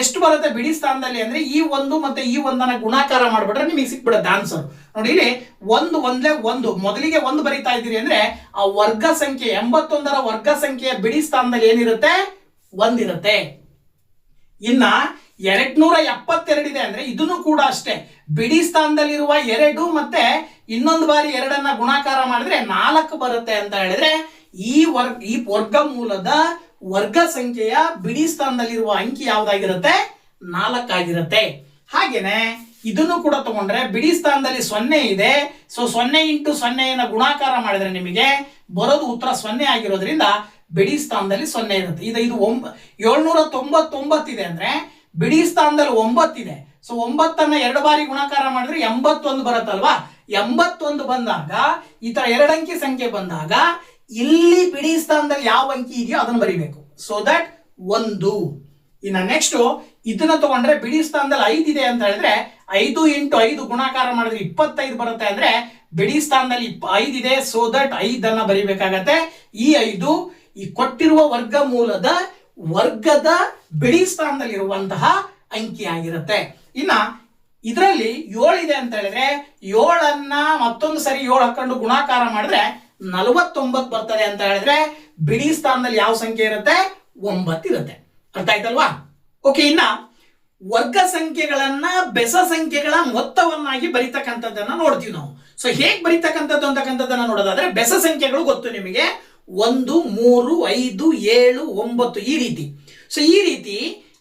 ಎಷ್ಟು ಬರುತ್ತೆ ಬಿಡಿ ಸ್ಥಾನದಲ್ಲಿ ಅಂದ್ರೆ ಈ 1 ಮತ್ತೆ ಈ 1ಅನ್ನ ಗುಣಾಕಾರ ಮಾಡ್ಬಿಟ್ರೆ ನಿಮಗೆ ಸಿಕ್ಬಿಡುತ್ತೆ ಆನ್ಸರ್. ನೋಡಿ ಇಲ್ಲಿ 1 ಒಂದೇ 1 ಮೊದಲಿಗೆ 1 ಬರಿತಾ ಇದ್ದೀರಿ ಅಂದ್ರೆ ಆ ವರ್ಗ ಸಂಖ್ಯೆ 81ರ ವರ್ಗ ಸಂಖ್ಯೆಯ ಬಿಡಿ ಸ್ಥಾನದಲ್ಲಿ ಏನಿರುತ್ತೆ 1 ಇರುತ್ತೆ. ಇನ್ನ 272 ಇದೆ ಅಂದ್ರೆ ಇದನ್ನು ಕೂಡ ಅಷ್ಟೇ ಬಿಡಿ ಸ್ಥಾನದಲ್ಲಿರುವ 2 ಮತ್ತೆ ಇನ್ನೊಂದು ಬಾರಿ 2ಅನ್ನ ಗುಣಾಕಾರ ಮಾಡಿದ್ರೆ 4 ಬರುತ್ತೆ ಅಂತ ಹೇಳಿದ್ರೆ ಈ ವರ್ಗಮೂಲದ ವರ್ಗ ಸಂಖ್ಯೆಯ ಬಿಡಿ ಸ್ಥಾನದಲ್ಲಿರುವ ಅಂಕಿ ಯಾವ್ದಾಗಿರುತ್ತೆ 4 ಆಗಿರುತ್ತೆ. ಹಾಗೇನೆ ಇದನ್ನು ಕೂಡ ತಗೊಂಡ್ರೆ ಬಿಡಿ ಸ್ಥಾನದಲ್ಲಿ 0 ಇದೆ. ಸೊ 0 ಇಂಟು 0 ಗುಣಾಕಾರ ಮಾಡಿದ್ರೆ ನಿಮಗೆ ಬರೋದು ಉತ್ತರ 0 ಆಗಿರೋದ್ರಿಂದ ಬಿಡಿ ಸ್ಥಾನದಲ್ಲಿ 0 ಇರುತ್ತೆ. ಇದು 799 ಇದೆ ಅಂದ್ರೆ ಬಿಡಿ ಸ್ಥಾನದಲ್ಲಿ 9 ಇದೆ. ಸೊ 9ಅನ್ನ 2 ಬಾರಿ ಗುಣಾಕಾರ ಮಾಡಿದ್ರೆ 81 ಬರುತ್ತಲ್ವಾ. 81 ಬಂದಾಗ ಈ ತರ 2 ಅಂಕಿ ಸಂಖ್ಯೆ ಬಂದಾಗ ಇಲ್ಲಿ ಬಿಡಿ ಸ್ಥಾನದಲ್ಲಿ ಯಾವ ಅಂಕಿ ಇದೆಯೋ ಅದನ್ನು ಬರಿಬೇಕು. So that 1. ಇನ್ನು ನೆಕ್ಸ್ಟ್ ಇದನ್ನ ತಗೊಂಡ್ರೆ ಬಿಡಿ ಸ್ಥಾನದಲ್ಲಿ 5 ಇದೆ ಅಂತ ಹೇಳಿದ್ರೆ 5 ಇಂಟು 5 ಗುಣಾಕಾರ ಮಾಡಿದ್ರೆ 25 ಬರುತ್ತೆ ಅಂದ್ರೆ ಬಿಡಿ ಸ್ಥಾನದಲ್ಲಿ 5 ಇದೆ. ಸೊ ದಟ್ 5ಅನ್ನ ಬರಿಬೇಕಾಗತ್ತೆ. ಈ 5 ಈ ಕೊಟ್ಟಿರುವ ವರ್ಗಮೂಲದ ವರ್ಗದ ಬಿಡಿ ಸ್ಥಾನದಲ್ಲಿರುವಂತಹ ಅಂಕಿ ಆಗಿರುತ್ತೆ. ಇನ್ನ ಇದರಲ್ಲಿ 7 ಇದೆ ಅಂತ ಹೇಳಿದ್ರೆ 7ಅನ್ನ ಮತ್ತೊಂದು ಸರಿ 7 ಹಾಕೊಂಡು ಗುಣಾಕಾರ ಮಾಡಿದ್ರೆ 49 ಬರ್ತದೆ ಅಂತ ಹೇಳಿದ್ರೆ ಬಿಡಿ ಸ್ಥಾನದಲ್ಲಿ ಯಾವ ಸಂಖ್ಯೆ ಇರುತ್ತೆ 9 ಇರುತ್ತೆ. ಅರ್ಥ ಆಯ್ತಲ್ವಾ? ಓಕೆ, ಇನ್ನ ವರ್ಗ ಸಂಖ್ಯೆಗಳನ್ನ ಬೆಸ ಸಂಖ್ಯೆಗಳ ಮೊತ್ತವನ್ನಾಗಿ ಬರಿತಕ್ಕಂಥದ್ದನ್ನ ನೋಡ್ತೀವಿ ನಾವು. ಸೊ ಹೇಗ್ ಬರಿತಕ್ಕಂಥದ್ದು ಅಂತಕ್ಕಂಥದ್ದನ್ನ ನೋಡೋದಾದ್ರೆ ಬೆಸ ಸಂಖ್ಯೆಗಳು ಗೊತ್ತು ನಿಮಗೆ 1, 3, 5, 7, 9 ಈ ರೀತಿ. ಸೊ ಈ ರೀತಿ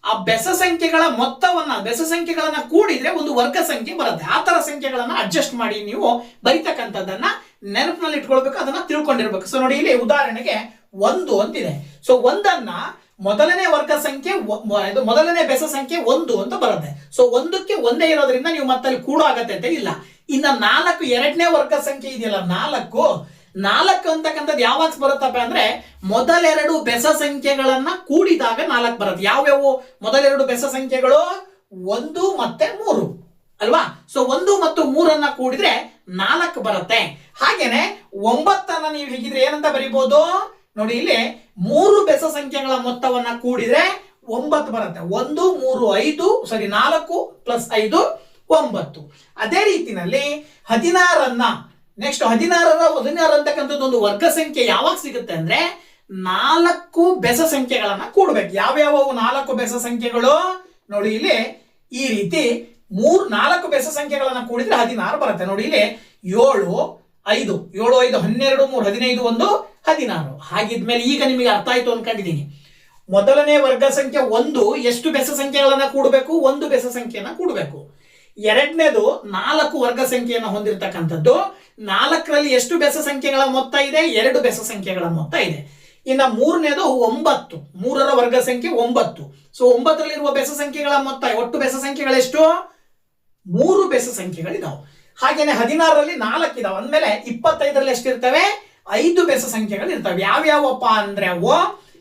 ಆ ಬೆಸ ಸಂಖ್ಯೆಗಳ ಮೊತ್ತವನ್ನ ಬೆಸ ಸಂಖ್ಯೆಗಳನ್ನ ಕೂಡಿದ್ರೆ ಒಂದು ವರ್ಗ ಸಂಖ್ಯೆ ಬರುತ್ತೆ. ಆ ತರ ಸಂಖ್ಯೆಗಳನ್ನ ಅಡ್ಜಸ್ಟ್ ಮಾಡಿ ನೀವು ಬರಿತಕ್ಕಂಥದ್ದನ್ನ ನೆನಪಿನಲ್ಲಿ ಇಟ್ಕೊಳ್ಬೇಕು, ಅದನ್ನ ತಿಳ್ಕೊಂಡಿರ್ಬೇಕು. ಸೊ ನೋಡಿ ಇಲ್ಲಿ ಉದಾಹರಣೆಗೆ 1 ಅಂತಿದೆ. ಸೊ 1ಅನ್ನ ಮೊದಲನೇ ವರ್ಗ ಸಂಖ್ಯೆ ಮೊದಲನೇ ಬೆಸ ಸಂಖ್ಯೆ 1 ಅಂತ ಬರುತ್ತೆ. ಸೊ 1ಕ್ಕೆ 1 ಇರೋದ್ರಿಂದ ನೀವು ಮತ್ತೆ ಕೂಡೋ ಅಗತ್ಯತೆ ಇಲ್ಲ. ಇನ್ನ 4 ಎರಡನೇ ವರ್ಗ ಸಂಖ್ಯೆ ಇದೆಯಲ್ಲ 4 ಅಂತಕ್ಕಂಥದ್ದು ಯಾವಾಗ ಬರುತ್ತಪ್ಪ ಅಂದ್ರೆ ಮೊದಲೆರಡು ಬೆಸ ಸಂಖ್ಯೆಗಳನ್ನ ಕೂಡಿದಾಗ 4 ಬರುತ್ತೆ. ಯಾವ್ಯಾವು ಮೊದಲೆರಡು ಬೆಸ ಸಂಖ್ಯೆಗಳು 1 ಮತ್ತೆ 3 ಅಲ್ವಾ. ಸೊ 1 ಮತ್ತು 3ಅನ್ನ ಕೂಡಿದ್ರೆ 4 ಬರುತ್ತೆ. ಹಾಗೇನೆ 9ಅನ್ನ ನೀವು ಹೇಗಿದ್ರೆ ಏನಂತ ಬರೀಬಹುದು ನೋಡಿ, ಇಲ್ಲಿ 3 ಬೆಸ ಸಂಖ್ಯೆಗಳ ಮೊತ್ತವನ್ನ ಕೂಡಿದ್ರೆ 9 ಬರುತ್ತೆ. 1, 3, 5 4 ಪ್ಲಸ್ 5 9. ಅದೇ ರೀತಿನಲ್ಲಿ 16 ನೆಕ್ಸ್ಟ್ 16 ಅಂತಕ್ಕಂಥದ್ದು ಒಂದು ವರ್ಗ ಸಂಖ್ಯೆ ಯಾವಾಗ ಸಿಗುತ್ತೆ ಅಂದ್ರೆ 4 ಬೆಸ ಸಂಖ್ಯೆಗಳನ್ನ ಕೂಡಬೇಕು. ಯಾವ್ಯಾವ 4 ಬೆಸ ಸಂಖ್ಯೆಗಳು ನೋಡಿ ಇಲ್ಲಿ ಈ ರೀತಿ 4 ಬೆಸ ಸಂಖ್ಯೆಗಳನ್ನ ಕೂಡಿದ್ರೆ 16 ಬರುತ್ತೆ. ನೋಡಿ ಇಲ್ಲಿ 7, 5 7, 5 12, 3 15 1 16. ಹಾಗಿದ್ಮೇಲೆ ಈಗ ನಿಮಗೆ ಅರ್ಥ ಆಯ್ತು ಅನ್ಕೊಂಡಿದ್ದೀನಿ. ಮೊದಲನೇ ವರ್ಗ ಸಂಖ್ಯೆ 1 ಎಷ್ಟು ಬೆಸ ಸಂಖ್ಯೆಗಳನ್ನ ಕೂಡಬೇಕು 1 ಬೆಸ ಸಂಖ್ಯೆಯನ್ನ ಕೂಡಬೇಕು. ಎರಡನೇದು 4 ವರ್ಗ ಸಂಖ್ಯೆಯನ್ನು ಹೊಂದಿರತಕ್ಕಂಥದ್ದು 4ರಲ್ಲಿ ಎಷ್ಟು ಬೆಸ ಸಂಖ್ಯೆಗಳ ಮೊತ್ತ ಇದೆ 2 ಬೆಸ ಸಂಖ್ಯೆಗಳ ಮೊತ್ತ ಇದೆ. ಇನ್ನು ಮೂರನೇದು 9 3ರ ವರ್ಗ ಸಂಖ್ಯೆ 9. ಸೊ 9ರಲ್ಲಿರುವ ಬೆಸ ಸಂಖ್ಯೆಗಳ ಮೊತ್ತ ಒಟ್ಟು ಬೆಸ ಸಂಖ್ಯೆಗಳೆಷ್ಟು 3 ಬೆಸ ಸಂಖ್ಯೆಗಳಿದಾವೆ. ಹಾಗೇನೆ 16ರಲ್ಲಿ 4 ಇದಾವೆ ಅಂದ್ಮೇಲೆ 25ರಲ್ಲಿ ಎಷ್ಟಿರ್ತವೆ 5 ಬೆಸ ಸಂಖ್ಯೆಗಳು ಇರ್ತವೆ. ಯಾವ್ಯಾವಪ್ಪ ಅಂದ್ರೆ ಅವು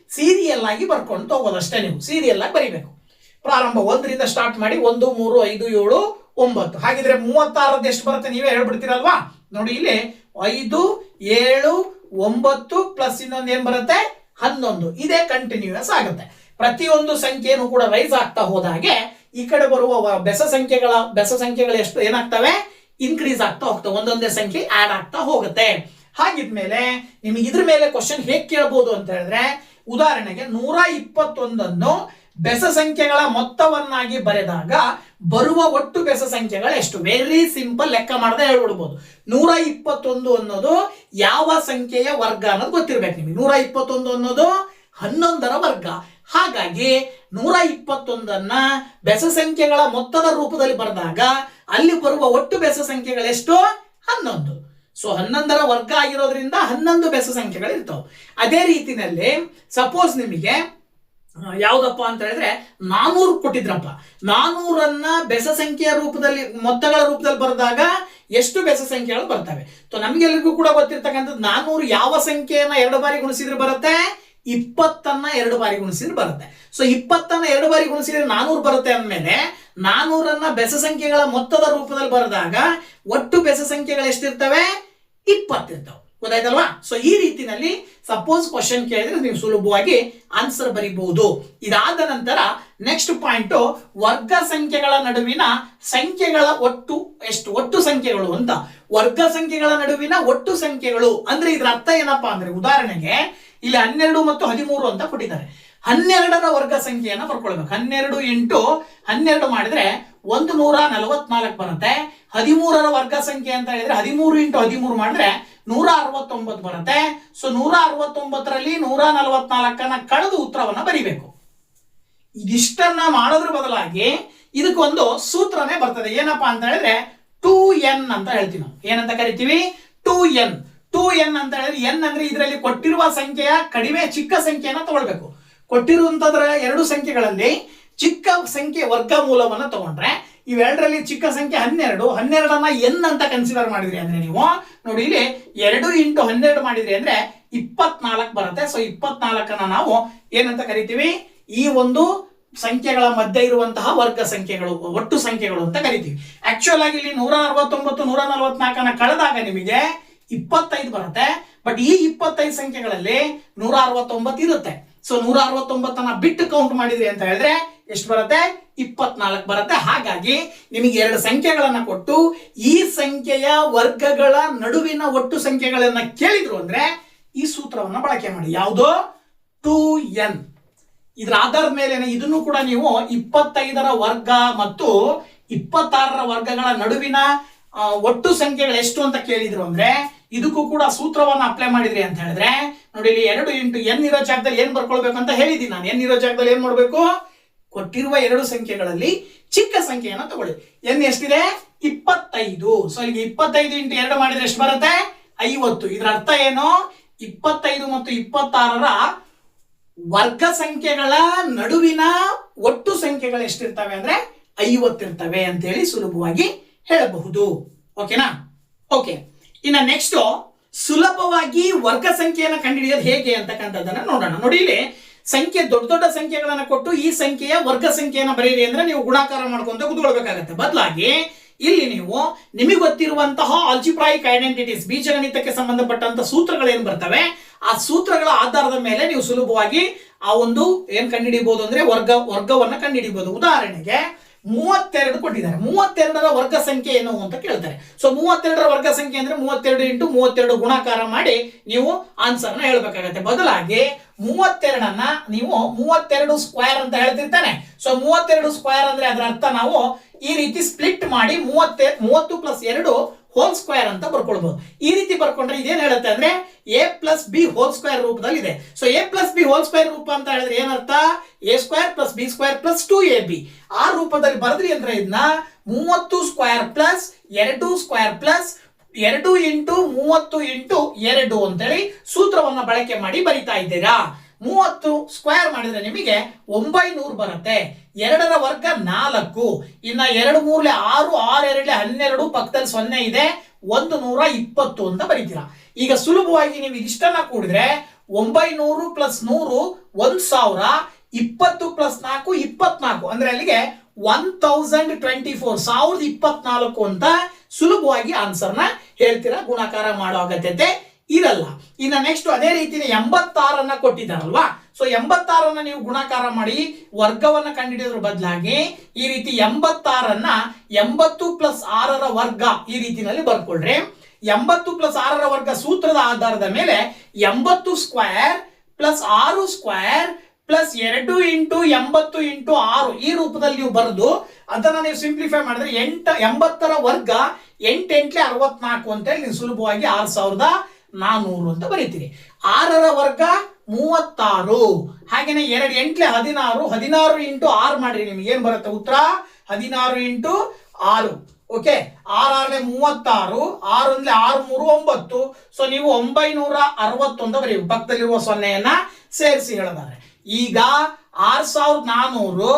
ಸೀರಿಯಲ್ ಆಗಿ ಬರ್ಕೊಂಡು ಹೋಗೋದಷ್ಟೇ. ನೀವು ಸೀರಿಯಲ್ ಆಗಿ ಬರಿಬೇಕು. ಪ್ರಾರಂಭ 1ರಿಂದ ಸ್ಟಾರ್ಟ್ ಮಾಡಿ 1, 3, 5, 7, 9. ಹಾಗಿದ್ರೆ 36 ಎಷ್ಟು ಬರುತ್ತೆ ನೀವೇ ಹೇಳ್ಬಿಡ್ತೀರಲ್ವಾ. ನೋಡಿ ಇಲ್ಲಿ 5, 7, 9 ಪ್ಲಸ್ ಇನ್ನೊಂದು ಏನ್ ಬರುತ್ತೆ 11. ಇದೇ ಕಂಟಿನ್ಯೂಸ್ ಆಗುತ್ತೆ. ಪ್ರತಿಯೊಂದು ಸಂಖ್ಯೆಯನ್ನು ಕೂಡ ರೈಸ್ ಆಗ್ತಾ ಹೋದಾಗೆ ಈ ಕಡೆ ಬರುವ ಬೆಸ ಸಂಖ್ಯೆಗಳು ಎಷ್ಟು ಏನಾಗ್ತವೆ ಇನ್ಕ್ರೀಸ್ ಆಗ್ತಾ ಹೋಗ್ತವೆ. ಒಂದೊಂದೇ ಸಂಖ್ಯೆ ಆಡ್ ಆಗ್ತಾ ಹೋಗುತ್ತೆ. ಹಾಗಿದ್ಮೇಲೆ ನಿಮಗೆ ಇದ್ರ ಮೇಲೆ ಕ್ವಶನ್ ಹೇಗೆ ಕೇಳಬಹುದು ಅಂತ ಹೇಳಿದ್ರೆ ಉದಾಹರಣೆಗೆ 121 ಬೆಸ ಸಂಖ್ಯೆಗಳ ಮೊತ್ತವನ್ನಾಗಿ ಬರೆದಾಗ ಬರುವ ಒಟ್ಟು ಬೆಸ ಸಂಖ್ಯೆಗಳು ಎಷ್ಟು. ವೆರಿ ಸಿಂಪಲ್, ಲೆಕ್ಕ ಮಾಡದೆ ಹೇಳ್ಬಿಡ್ಬೋದು. 121 ಅನ್ನೋದು ಯಾವ ಸಂಖ್ಯೆಯ ವರ್ಗ ಅನ್ನೋದು ಗೊತ್ತಿರ್ಬೇಕು ನಿಮಗೆ. 121 ಅನ್ನೋದು 11ರ ವರ್ಗ. ಹಾಗಾಗಿ 121ಅನ್ನ ಬೆಸ ಸಂಖ್ಯೆಗಳ ಮೊತ್ತದ ರೂಪದಲ್ಲಿ ಬರೆದಾಗ ಅಲ್ಲಿ ಬರುವ ಒಟ್ಟು ಬೆಸ ಸಂಖ್ಯೆಗಳೆಷ್ಟು 11. ಸೊ 11ರ ವರ್ಗ ಆಗಿರೋದ್ರಿಂದ 11 ಬೆಸ ಸಂಖ್ಯೆಗಳು ಇರ್ತಾವೆ. ಅದೇ ರೀತಿನಲ್ಲಿ ಸಪೋಸ್ ನಿಮಗೆ ಯಾವ್ದಪ್ಪ ಅಂತ ಹೇಳಿದ್ರೆ 400 ಕೊಟ್ಟಿದ್ರಪ್ಪ, 400ಅನ್ನ ಬೆಸ ಸಂಖ್ಯೆಯ ರೂಪದಲ್ಲಿ ಮೊತ್ತಗಳ ರೂಪದಲ್ಲಿ ಬರೆದಾಗ ಎಷ್ಟು ಬೆಸ ಸಂಖ್ಯೆಗಳು ಬರ್ತವೆ? ನಮ್ಗೆಲ್ರಿಗೂ ಕೂಡ ಗೊತ್ತಿರ್ತಕ್ಕಂಥದ್ದು 400 ಯಾವ ಸಂಖ್ಯೆಯನ್ನ 2 ಬಾರಿ ಗುಣಿಸಿದ್ರೆ ಬರುತ್ತೆ? 20ಅನ್ನ 2 ಬಾರಿ ಗುಣಿಸಿದ್ರೆ ಬರುತ್ತೆ. ಸೊ 20ಅನ್ನ 2 ಬಾರಿ ಗುಣಿಸಿದ್ರೆ 400 ಬರುತ್ತೆ ಅಂದಮೇಲೆ 400ಅನ್ನ ಬೆಸ ಸಂಖ್ಯೆಗಳ ಮೊತ್ತದ ರೂಪದಲ್ಲಿ ಬರೆದಾಗ ಒಟ್ಟು ಬೆಸ ಸಂಖ್ಯೆಗಳು ಎಷ್ಟಿರ್ತವೆ? 20 ಇರ್ತವೆ. ಗೊತ್ತಾಯ್ತಲ್ವಾ? ಸೊ ಈ ರೀತಿನಲ್ಲಿ ಸಪೋಸ್ ಕ್ವಶನ್ ಕೇಳಿದ್ರೆ ನೀವು ಸುಲಭವಾಗಿ ಆನ್ಸರ್ ಬರೀಬಹುದು. ಇದಾದ ನಂತರ ನೆಕ್ಸ್ಟ್ ಪಾಯಿಂಟ್, ವರ್ಗ ಸಂಖ್ಯೆಗಳ ನಡುವಿನ ಸಂಖ್ಯೆಗಳ ಒಟ್ಟು ಎಷ್ಟು? ಒಟ್ಟು ಸಂಖ್ಯೆಗಳು ಅಂತ. ವರ್ಗ ಸಂಖ್ಯೆಗಳ ನಡುವಿನ ಒಟ್ಟು ಸಂಖ್ಯೆಗಳು ಅಂದ್ರೆ ಇದ್ರ ಅರ್ಥ ಏನಪ್ಪಾ ಅಂದ್ರೆ, ಉದಾಹರಣೆಗೆ ಇಲ್ಲಿ 12 ಮತ್ತು 13 ಅಂತ ಕೊಟ್ಟಿದ್ದಾರೆ. 12ರ ವರ್ಗ ಸಂಖ್ಯೆಯನ್ನ ಬರ್ಕೊಳ್ಬೇಕು. 12 ಇಂಟು 12 ಮಾಡಿದ್ರೆ 144 ಬರುತ್ತೆ. 13ರ ವರ್ಗ ಸಂಖ್ಯೆ ಅಂತ ಹೇಳಿದ್ರೆ 13 ಇಂಟು 13 ಮಾಡಿದ್ರೆ 169 ಬರುತ್ತೆ. ಸೊ 169ರಲ್ಲಿ 144ಅನ್ನ ಕಳೆದು ಉತ್ತರವನ್ನ ಬರಿಬೇಕು. ಇದಿಷ್ಟನ್ನ ಮಾಡೋದ್ರ ಬದಲಾಗಿ ಇದಕ್ಕೊಂದು ಸೂತ್ರನೇ ಬರ್ತದೆ. ಏನಪ್ಪಾ ಅಂತ ಹೇಳಿದ್ರೆ 2n ಅಂತ ಹೇಳ್ತೀವಿ ನಾವು. ಏನಂತ ಕರಿತೀವಿ? 2n. 2n ಅಂತ ಹೇಳಿದ್ರೆ n ಅಂದ್ರೆ ಇದರಲ್ಲಿ ಕೊಟ್ಟಿರುವ ಸಂಖ್ಯೆಯ ಕಡಿಮೆ ಚಿಕ್ಕ ಸಂಖ್ಯೆಯನ್ನ ತಗೊಳ್ಬೇಕು. ಕೊಟ್ಟಿರುವಂತದ್ರ 2 ಸಂಖ್ಯೆಗಳಲ್ಲಿ ಚಿಕ್ಕ ಸಂಖ್ಯೆ ವರ್ಗಮೂಲವನ್ನ ತಗೊಂಡ್ರೆ ಇವೆರಡರಲ್ಲಿ ಚಿಕ್ಕ ಸಂಖ್ಯೆ 12, 12ಅನ್ನ n ಅಂತ ಕನ್ಸಿಡರ್ ಮಾಡಿದ್ರಿ ಅಂದ್ರೆ ನೀವು ನೋಡಿ ಇಲ್ಲಿ 2 ಇಂಟು 12 ಮಾಡಿದ್ರಿ ಅಂದ್ರೆ 24 ಬರುತ್ತೆ. ಸೊ 24ಅನ್ನ ನಾವು ಏನಂತ ಕರಿತೀವಿ? ಈ ಒಂದು ಸಂಖ್ಯೆಗಳ ಮಧ್ಯೆ ಇರುವಂತಹ ವರ್ಗ ಸಂಖ್ಯೆಗಳು, ಒಟ್ಟು ಸಂಖ್ಯೆಗಳು ಅಂತ ಕರಿತೀವಿ. ಆಕ್ಚುಯಲ್ ಆಗಿ ಇಲ್ಲಿ 169 144ಅನ್ನ ಕಳೆದಾಗ ನಿಮಗೆ 25 ಬರುತ್ತೆ. ಬಟ್ ಈ 25 ಸಂಖ್ಯೆಗಳಲ್ಲಿ 169 ಇರುತ್ತೆ. ಸೊ 169ಅನ್ನ ಬಿಟ್ಟು ಕೌಂಟ್ ಮಾಡಿದ್ರಿ ಅಂತ ಹೇಳಿದ್ರೆ ಎಷ್ಟು ಬರುತ್ತೆ? 24 ಬರುತ್ತೆ. ಹಾಗಾಗಿ ನಿಮಗೆ 2 ಸಂಖ್ಯೆಗಳನ್ನ ಕೊಟ್ಟು ಈ ಸಂಖ್ಯೆಯ ವರ್ಗಗಳ ನಡುವಿನ ಒಟ್ಟು ಸಂಖ್ಯೆಗಳನ್ನ ಕೇಳಿದ್ರು ಅಂದ್ರೆ ಈ ಸೂತ್ರವನ್ನ ಬಳಕೆ ಮಾಡಿ. ಯಾವುದು? 2n. ಇದರ ಆಧಾರದ ಮೇಲೆ ಇದನ್ನು ಕೂಡ ನೀವು 25ರ ವರ್ಗ ಮತ್ತು 26ರ ವರ್ಗಗಳ ನಡುವಿನ ಒಟ್ಟು ಸಂಖ್ಯೆಗಳು ಎಷ್ಟು ಅಂತ ಕೇಳಿದ್ರು ಅಂದ್ರೆ ಇದಕ್ಕೂ ಕೂಡ ಸೂತ್ರವನ್ನ ಅಪ್ಲೈ ಮಾಡಿದ್ರಿ ಅಂತ ಹೇಳಿದ್ರೆ ನೋಡಿ, ಇಲ್ಲಿ 2 ಇಂಟು n ಇರೋ ಜಾಗದಲ್ಲಿ ಏನ್ ಬರ್ಕೊಳ್ಬೇಕು ಅಂತ ಹೇಳಿದ್ದೀನಿ ನಾನು. n ಇರೋ ಜಾಗದಲ್ಲಿ ಏನ್ ಮಾಡ್ಬೇಕು? ಕೊಟ್ಟಿರುವ 2 ಸಂಖ್ಯೆಗಳಲ್ಲಿ ಚಿಕ್ಕ ಸಂಖ್ಯೆಯನ್ನ ತಗೊಳ್ಳಿ. n ಎಷ್ಟಿದೆ? 25. ಸೊ ಇಲ್ಲಿಗೆ 25 ಇಂಟು 2 ಮಾಡಿದ್ರೆ ಎಷ್ಟು ಬರುತ್ತೆ? 50. ಇದರ ಅರ್ಥ ಏನು? 25 ಮತ್ತು 26ರ ವರ್ಗ ಸಂಖ್ಯೆಗಳ ನಡುವಿನ ಒಟ್ಟು ಸಂಖ್ಯೆಗಳು ಎಷ್ಟಿರ್ತವೆ ಅಂದ್ರೆ 50 ಇರ್ತವೆ ಅಂತ ಹೇಳಿ ಸುಲಭವಾಗಿ ಹೇಳಬಹುದು. ಓಕೆನಾ? ಓಕೆ. ಇನ್ನ ನೆಕ್ಸ್ಟ್, ಸುಲಭವಾಗಿ ವರ್ಗ ಸಂಖ್ಯೆಯನ್ನು ಕಂಡುಹಿಡಿಯೋದು ಹೇಗೆ ಅಂತಕ್ಕಂಥದ್ದನ್ನ ನೋಡೋಣ. ನೋಡಿ, ಇಲ್ಲಿ ಸಂಖ್ಯೆ ದೊಡ್ಡ ದೊಡ್ಡ ಸಂಖ್ಯೆಗಳನ್ನ ಕೊಟ್ಟು ಈ ಸಂಖ್ಯೆಯ ವರ್ಗ ಸಂಖ್ಯೆಯನ್ನು ಬರೆಯಿರಿ ಅಂದ್ರೆ ನೀವು ಗುಣಾಕಾರ ಮಾಡ್ಕೊಂತ ಕೂತ್ಕೊಳ್ಬೇಕಾಗತ್ತೆ. ಬದಲಾಗಿ ಇಲ್ಲಿ ನೀವು ನಿಮಗೆ ಗೊತ್ತಿರುವಂತಹ ಆಲ್ಜಿಬ್ರಾಯಿಕ್ ಐಡೆಂಟಿಟೀಸ್, ಬೀಜಗಣಿತಕ್ಕೆ ಸಂಬಂಧಪಟ್ಟಂತ ಸೂತ್ರಗಳೇನು ಬರ್ತವೆ ಆ ಸೂತ್ರಗಳ ಆಧಾರದ ಮೇಲೆ ನೀವು ಸುಲಭವಾಗಿ ಆ ಒಂದು ಏನ್ ಕಂಡುಹಿಡಿಯಬಹುದು ಅಂದ್ರೆ ವರ್ಗವನ್ನ ಕಂಡುಹಿಡಿಯಬಹುದು. ಉದಾಹರಣೆಗೆ 32 ಕೊಟ್ಟಿದ್ದಾರೆ. 32ರ ವರ್ಗ ಸಂಖ್ಯೆ ಏನು ಅಂತ ಕೇಳ್ತಾರೆ. ಸೊ 32ರ ವರ್ಗ ಸಂಖ್ಯೆ ಅಂದ್ರೆ 32 ಇಂಟು 32 ಗುಣಾಕಾರ ಮಾಡಿ ನೀವು ಆನ್ಸರ್ ನ ಹೇಳ್ಬೇಕಾಗತ್ತೆ. ಬದಲಾಗಿ 32ಅನ್ನ ನೀವು 32 ಸ್ಕ್ವೇರ್ ಅಂತ ಹೇಳ್ತಿರ್ತಾನೆ. ಸೊ 32 ಸ್ಕ್ವೇರ್ ಅಂದ್ರೆ ಅದರ ಅರ್ಥ ನಾವು ಈ ರೀತಿ ಸ್ಪ್ಲಿಟ್ ಮಾಡಿ 30 ಪ್ಲಸ್ 2 ಹೋಲ್ ಸ್ಕ್ವೇರ್ ಅಂತ ಬರ್ಕೊಳ್ಬಹುದು. ಈ ರೀತಿ ಬರ್ಕೊಂಡ್ರೆ ಇದೇನ್ ಹೇಳುತ್ತೆ ಅಂದ್ರೆ a plus B whole square ರೂಪದಲ್ಲಿ ಇದೆ. So a plus B whole square ರೂಪ ಅಂತ ಹೇಳಿದ್ರೆ ಏನರ್ಥ? a square plus B square plus 2ab ಆ ರೂಪದಲ್ಲಿ ಬರೆದ್ರಿ ಅಂದ್ರೆ ಇದನ್ನ 30 square plus 2 square plus 2 into 30 into 2 ಅಂತೇಳಿ ಸೂತ್ರವನ್ನ ಬಳಕೆ ಮಾಡಿ ಬರಿತಾ ಇದ್ದೀರಾ. 30 ಸ್ಕ್ವೇರ್ ಮಾಡಿದ್ರೆ ನಿಮಗೆ 900 ಬರುತ್ತೆ. 2ರ ವರ್ಗ 4. ಇನ್ನ 2 3 6 6 2 12 ಪಕ್ಕದಲ್ಲಿ 0 ಇದೆ, 120 ಅಂತ ಬರೀತೀರಾ. ಈಗ ಸುಲಭವಾಗಿ ನೀವು ಇದಿಷ್ಟನ್ನ ಕೂಡಿದ್ರೆ 900 ಪ್ಲಸ್ 100 1000, 20 ಪ್ಲಸ್ 4 24 ಅಂದ್ರೆ ಅಲ್ಲಿಗೆ 1024 1024 ಅಂತ ಸುಲಭವಾಗಿ ಆನ್ಸರ್ ನ ಹೇಳ್ತೀರಾ. ಗುಣಾಕಾರ ಮಾಡೋ ಅಗತ್ಯತೆ ಇರಲ್ಲ. ಇನ್ನು ನೆಕ್ಸ್ಟ್ ಅದೇ ರೀತಿ 86ಅನ್ನ ಕೊಟ್ಟಿದ್ದಾರಲ್ವಾ. ಸೊ 86ಅನ್ನ ನೀವು ಗುಣಾಕಾರ ಮಾಡಿ ವರ್ಗವನ್ನ ಕಂಡುಹಿಡಿಯೋದ್ರ ಬದಲಾಗಿ ಈ ರೀತಿ 86ಅನ್ನ 80 ಪ್ಲಸ್ 6ರ ವರ್ಗ ಈ ರೀತಿನಲ್ಲಿ ಬರ್ಕೊಳ್ರಿ. 80 ಪ್ಲಸ್ 6ರ ವರ್ಗ ಸೂತ್ರದ ಆಧಾರದ ಮೇಲೆ 80 square plus 6 square plus 2 into 80 into 6 ಈ ರೂಪದಲ್ಲಿ ನೀವು ಬರೆದು ಅದನ್ನ ನೀವು ಸಿಂಪ್ಲಿಫೈ ಮಾಡಿದ್ರೆ 80ರ ವರ್ಗ 8 8 64 ಅಂತ ಹೇಳಿ ನೀವು ಸುಲಭವಾಗಿ 6400 ಅಂತ ಬರೀತೀರಿ. 6ರ ವರ್ಗ 36, ಹಾಗೇನೆ 2 8 16 16 ಇಂಟು 6 ಮಾಡ್ರಿ ನಿಮ್ಗೆ ಏನ್ ಬರುತ್ತೆ ಉತ್ತರ? 16 ಇಂಟು 6. ಓಕೆ, 6 36, 6 6 3 9. ಸೊ ನೀವು 961 ಬರೀಬೇಕು, ಪಕ್ಕದಲ್ಲಿರುವ ಸೊನ್ನೆಯನ್ನ ಸೇರಿಸಿ ಹೇಳಿದ್ದಾರೆ. ಈಗ 6436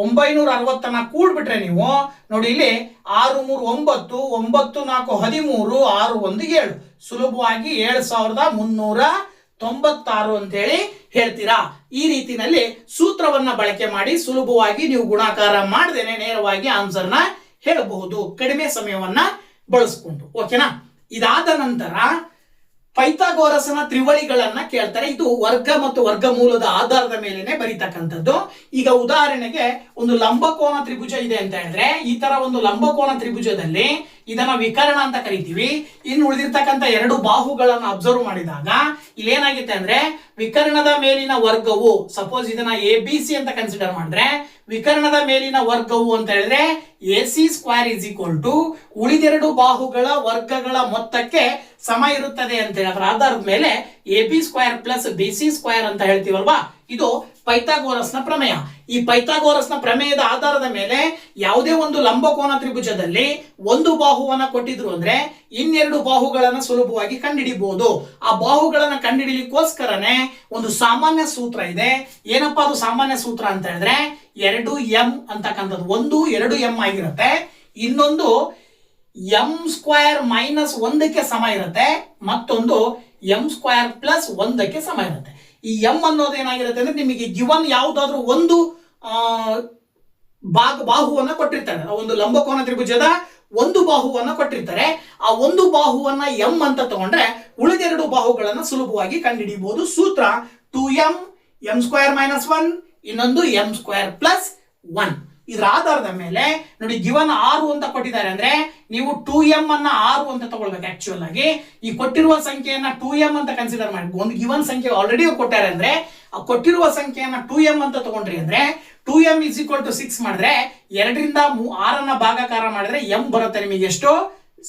960 ಕೂಡ್ಬಿಟ್ರೆ ನೀವು ನೋಡಿ, ಇಲ್ಲಿ 6 3 9, 9 4 13, 6 1 7, ಸುಲಭವಾಗಿ 7396 ಅಂತೇಳಿ ಹೇಳ್ತೀರಾ. ಈ ರೀತಿನಲ್ಲಿ ಸೂತ್ರವನ್ನ ಬಳಕೆ ಮಾಡಿ ಸುಲಭವಾಗಿ ನೀವು ಗುಣಾಕಾರ ಮಾಡದೇನೆ ನೇರವಾಗಿ ಆನ್ಸರ್ನ ಹೇಳಬಹುದು, ಕಡಿಮೆ ಸಮಯವನ್ನ ಬಳಸ್ಕೊಂಡು. ಓಕೆನಾ? ಇದಾದ ನಂತರ ಪೈಥಾಗೋರಸನ ತ್ರಿವಳಿಗಳನ್ನ ಕೇಳ್ತಾರೆ. ಇದು ವರ್ಗ ಮತ್ತು ವರ್ಗಮೂಲದ ಆಧಾರದ ಮೇಲೆನೆ ಬರೀತಕ್ಕಂಥದ್ದು. ಈಗ ಉದಾಹರಣೆಗೆ ಒಂದು ಲಂಬಕೋನ ತ್ರಿಭುಜ ಇದೆ ಅಂತ ಹೇಳಿದ್ರೆ, ಈ ತರ ಒಂದು ಲಂಬಕೋನ ತ್ರಿಭುಜದಲ್ಲಿ ಇದನ್ನ ವಿಕರ್ಣ ಅಂತ ಕರಿತೀವಿ. ಇನ್ನು ಉಳಿದಿರ್ತಕ್ಕಂಥ 2 ಬಾಹುಗಳನ್ನ ಅಬ್ಸರ್ವ್ ಮಾಡಿದಾಗ ಇಲ್ಲಿ ಏನಾಗುತ್ತೆ ಅಂದ್ರೆ, ವಿಕರ್ಣದ ಮೇಲಿನ ವರ್ಗವು, ಸಪೋಸ್ ಇದನ್ನ ABC ಅಂತ ಕನ್ಸಿಡರ್ ಮಾಡಿದ್ರೆ, ವಿಕರ್ಣದ ಮೇಲಿನ ವರ್ಗವು ಅಂತ ಹೇಳಿದ್ರೆ AC² ಉಳಿದೆರಡು ಬಾಹುಗಳ ವರ್ಗಗಳ ಮೊತ್ತಕ್ಕೆ ಸಮ ಇರುತ್ತದೆ ಅಂತ ಹೇಳಿ ಅದರ ಆಧಾರದ ಮೇಲೆ AB² + BC² ಅಂತ ಹೇಳ್ತೀವಲ್ವಾ, ಇದು ಪೈಥಾಗೋರಸ್ನ ಪ್ರಮೇಯ. ಈ ಪೈಥಾಗೋರಸ್ನ ಪ್ರಮೇಯದ ಆಧಾರದ ಮೇಲೆ ಯಾವುದೇ ಒಂದು ಲಂಬಕೋನ ತ್ರಿಭುಜದಲ್ಲಿ ಒಂದು ಬಾಹುವನ್ನ ಕೊಟ್ಟಿದ್ರು ಅಂದ್ರೆ ಇನ್ನೆರಡು ಬಾಹುಗಳನ್ನ ಸುಲಭವಾಗಿ ಕಂಡುಹಿಡಿಬಹುದು. ಆ ಬಾಹುಗಳನ್ನ ಕಂಡುಹಿಡಿಲಿಕ್ಕೋಸ್ಕರನೇ ಒಂದು ಸಾಮಾನ್ಯ ಸೂತ್ರ ಇದೆ. ಏನಪ್ಪಾ ಅದು ಸಾಮಾನ್ಯ ಸೂತ್ರ ಅಂತ ಹೇಳಿದ್ರೆ, 2m ಅಂತಕ್ಕಂಥದ್ದು, ಒಂದು 2m ಆಗಿರುತ್ತೆ, ಇನ್ನೊಂದು m² - 1ಕ್ಕೆ ಸಮ ಇರುತ್ತೆ, ಮತ್ತೊಂದು m² + 1ಕ್ಕೆ ಸಮ ಇರುತ್ತೆ. ಈ m ಅನ್ನೋದು ಏನಾಗಿರುತ್ತೆ ಅಂದ್ರೆ, ನಿಮಗೆ ಗಿವನ್ ಯಾವುದಾದ್ರೂ ಒಂದು ಬಾಹುವನ್ನ ಕೊಟ್ಟಿರ್ತಾರೆ. ಒಂದು ಲಂಬಕೋನ ತ್ರಿಭುಜದ ಒಂದು ಬಾಹುವನ್ನ ಕೊಟ್ಟಿರ್ತಾರೆ. ಆ ಒಂದು ಬಾಹುವನ್ನ m ಅಂತ ತಗೊಂಡ್ರೆ ಉಳಿದೆರಡು ಬಾಹುಗಳನ್ನ ಸುಲಭವಾಗಿ ಕಂಡುಹಿಡಿಯಬಹುದು. ಸೂತ್ರ 2m m² - 1, ಇನ್ನೊಂದು m² + 1. ಇದರ ಆಧಾರದ ಮೇಲೆ ನೋಡಿ, ಗಿವನ್ 6 ಅಂತ ಕೊಟ್ಟಿದ್ದಾರೆ ಅಂದ್ರೆ ನೀವು 2m ಅನ್ನ 6 ಅಂತ ತಗೊಳ್ಬೇಕು. ಆಕ್ಚುಯಲ್ ಆಗಿ ಈ ಕೊಟ್ಟಿರುವ ಸಂಖ್ಯೆಯನ್ನ 2m ಅಂತ ಕನ್ಸಿಡರ್ ಮಾಡಿ, ಒಂದು ಗಿವನ್ ಸಂಖ್ಯೆ ಆಲ್ರೆಡಿ ಕೊಟ್ಟಾರೆ ಅಂದ್ರೆ ಆ ಕೊಟ್ಟಿರುವ ಸಂಖ್ಯೆಯನ್ನ 2m ಅಂತ ತಗೊಂಡ್ರಿ ಅಂದ್ರೆ 2m = 6 ಮಾಡಿದ್ರೆ 2 ರಿಂದ 6 ಭಾಗಾಕಾರ ಮಾಡಿದ್ರೆ m ಬರುತ್ತೆ ನಿಮಗೆ ಎಷ್ಟು?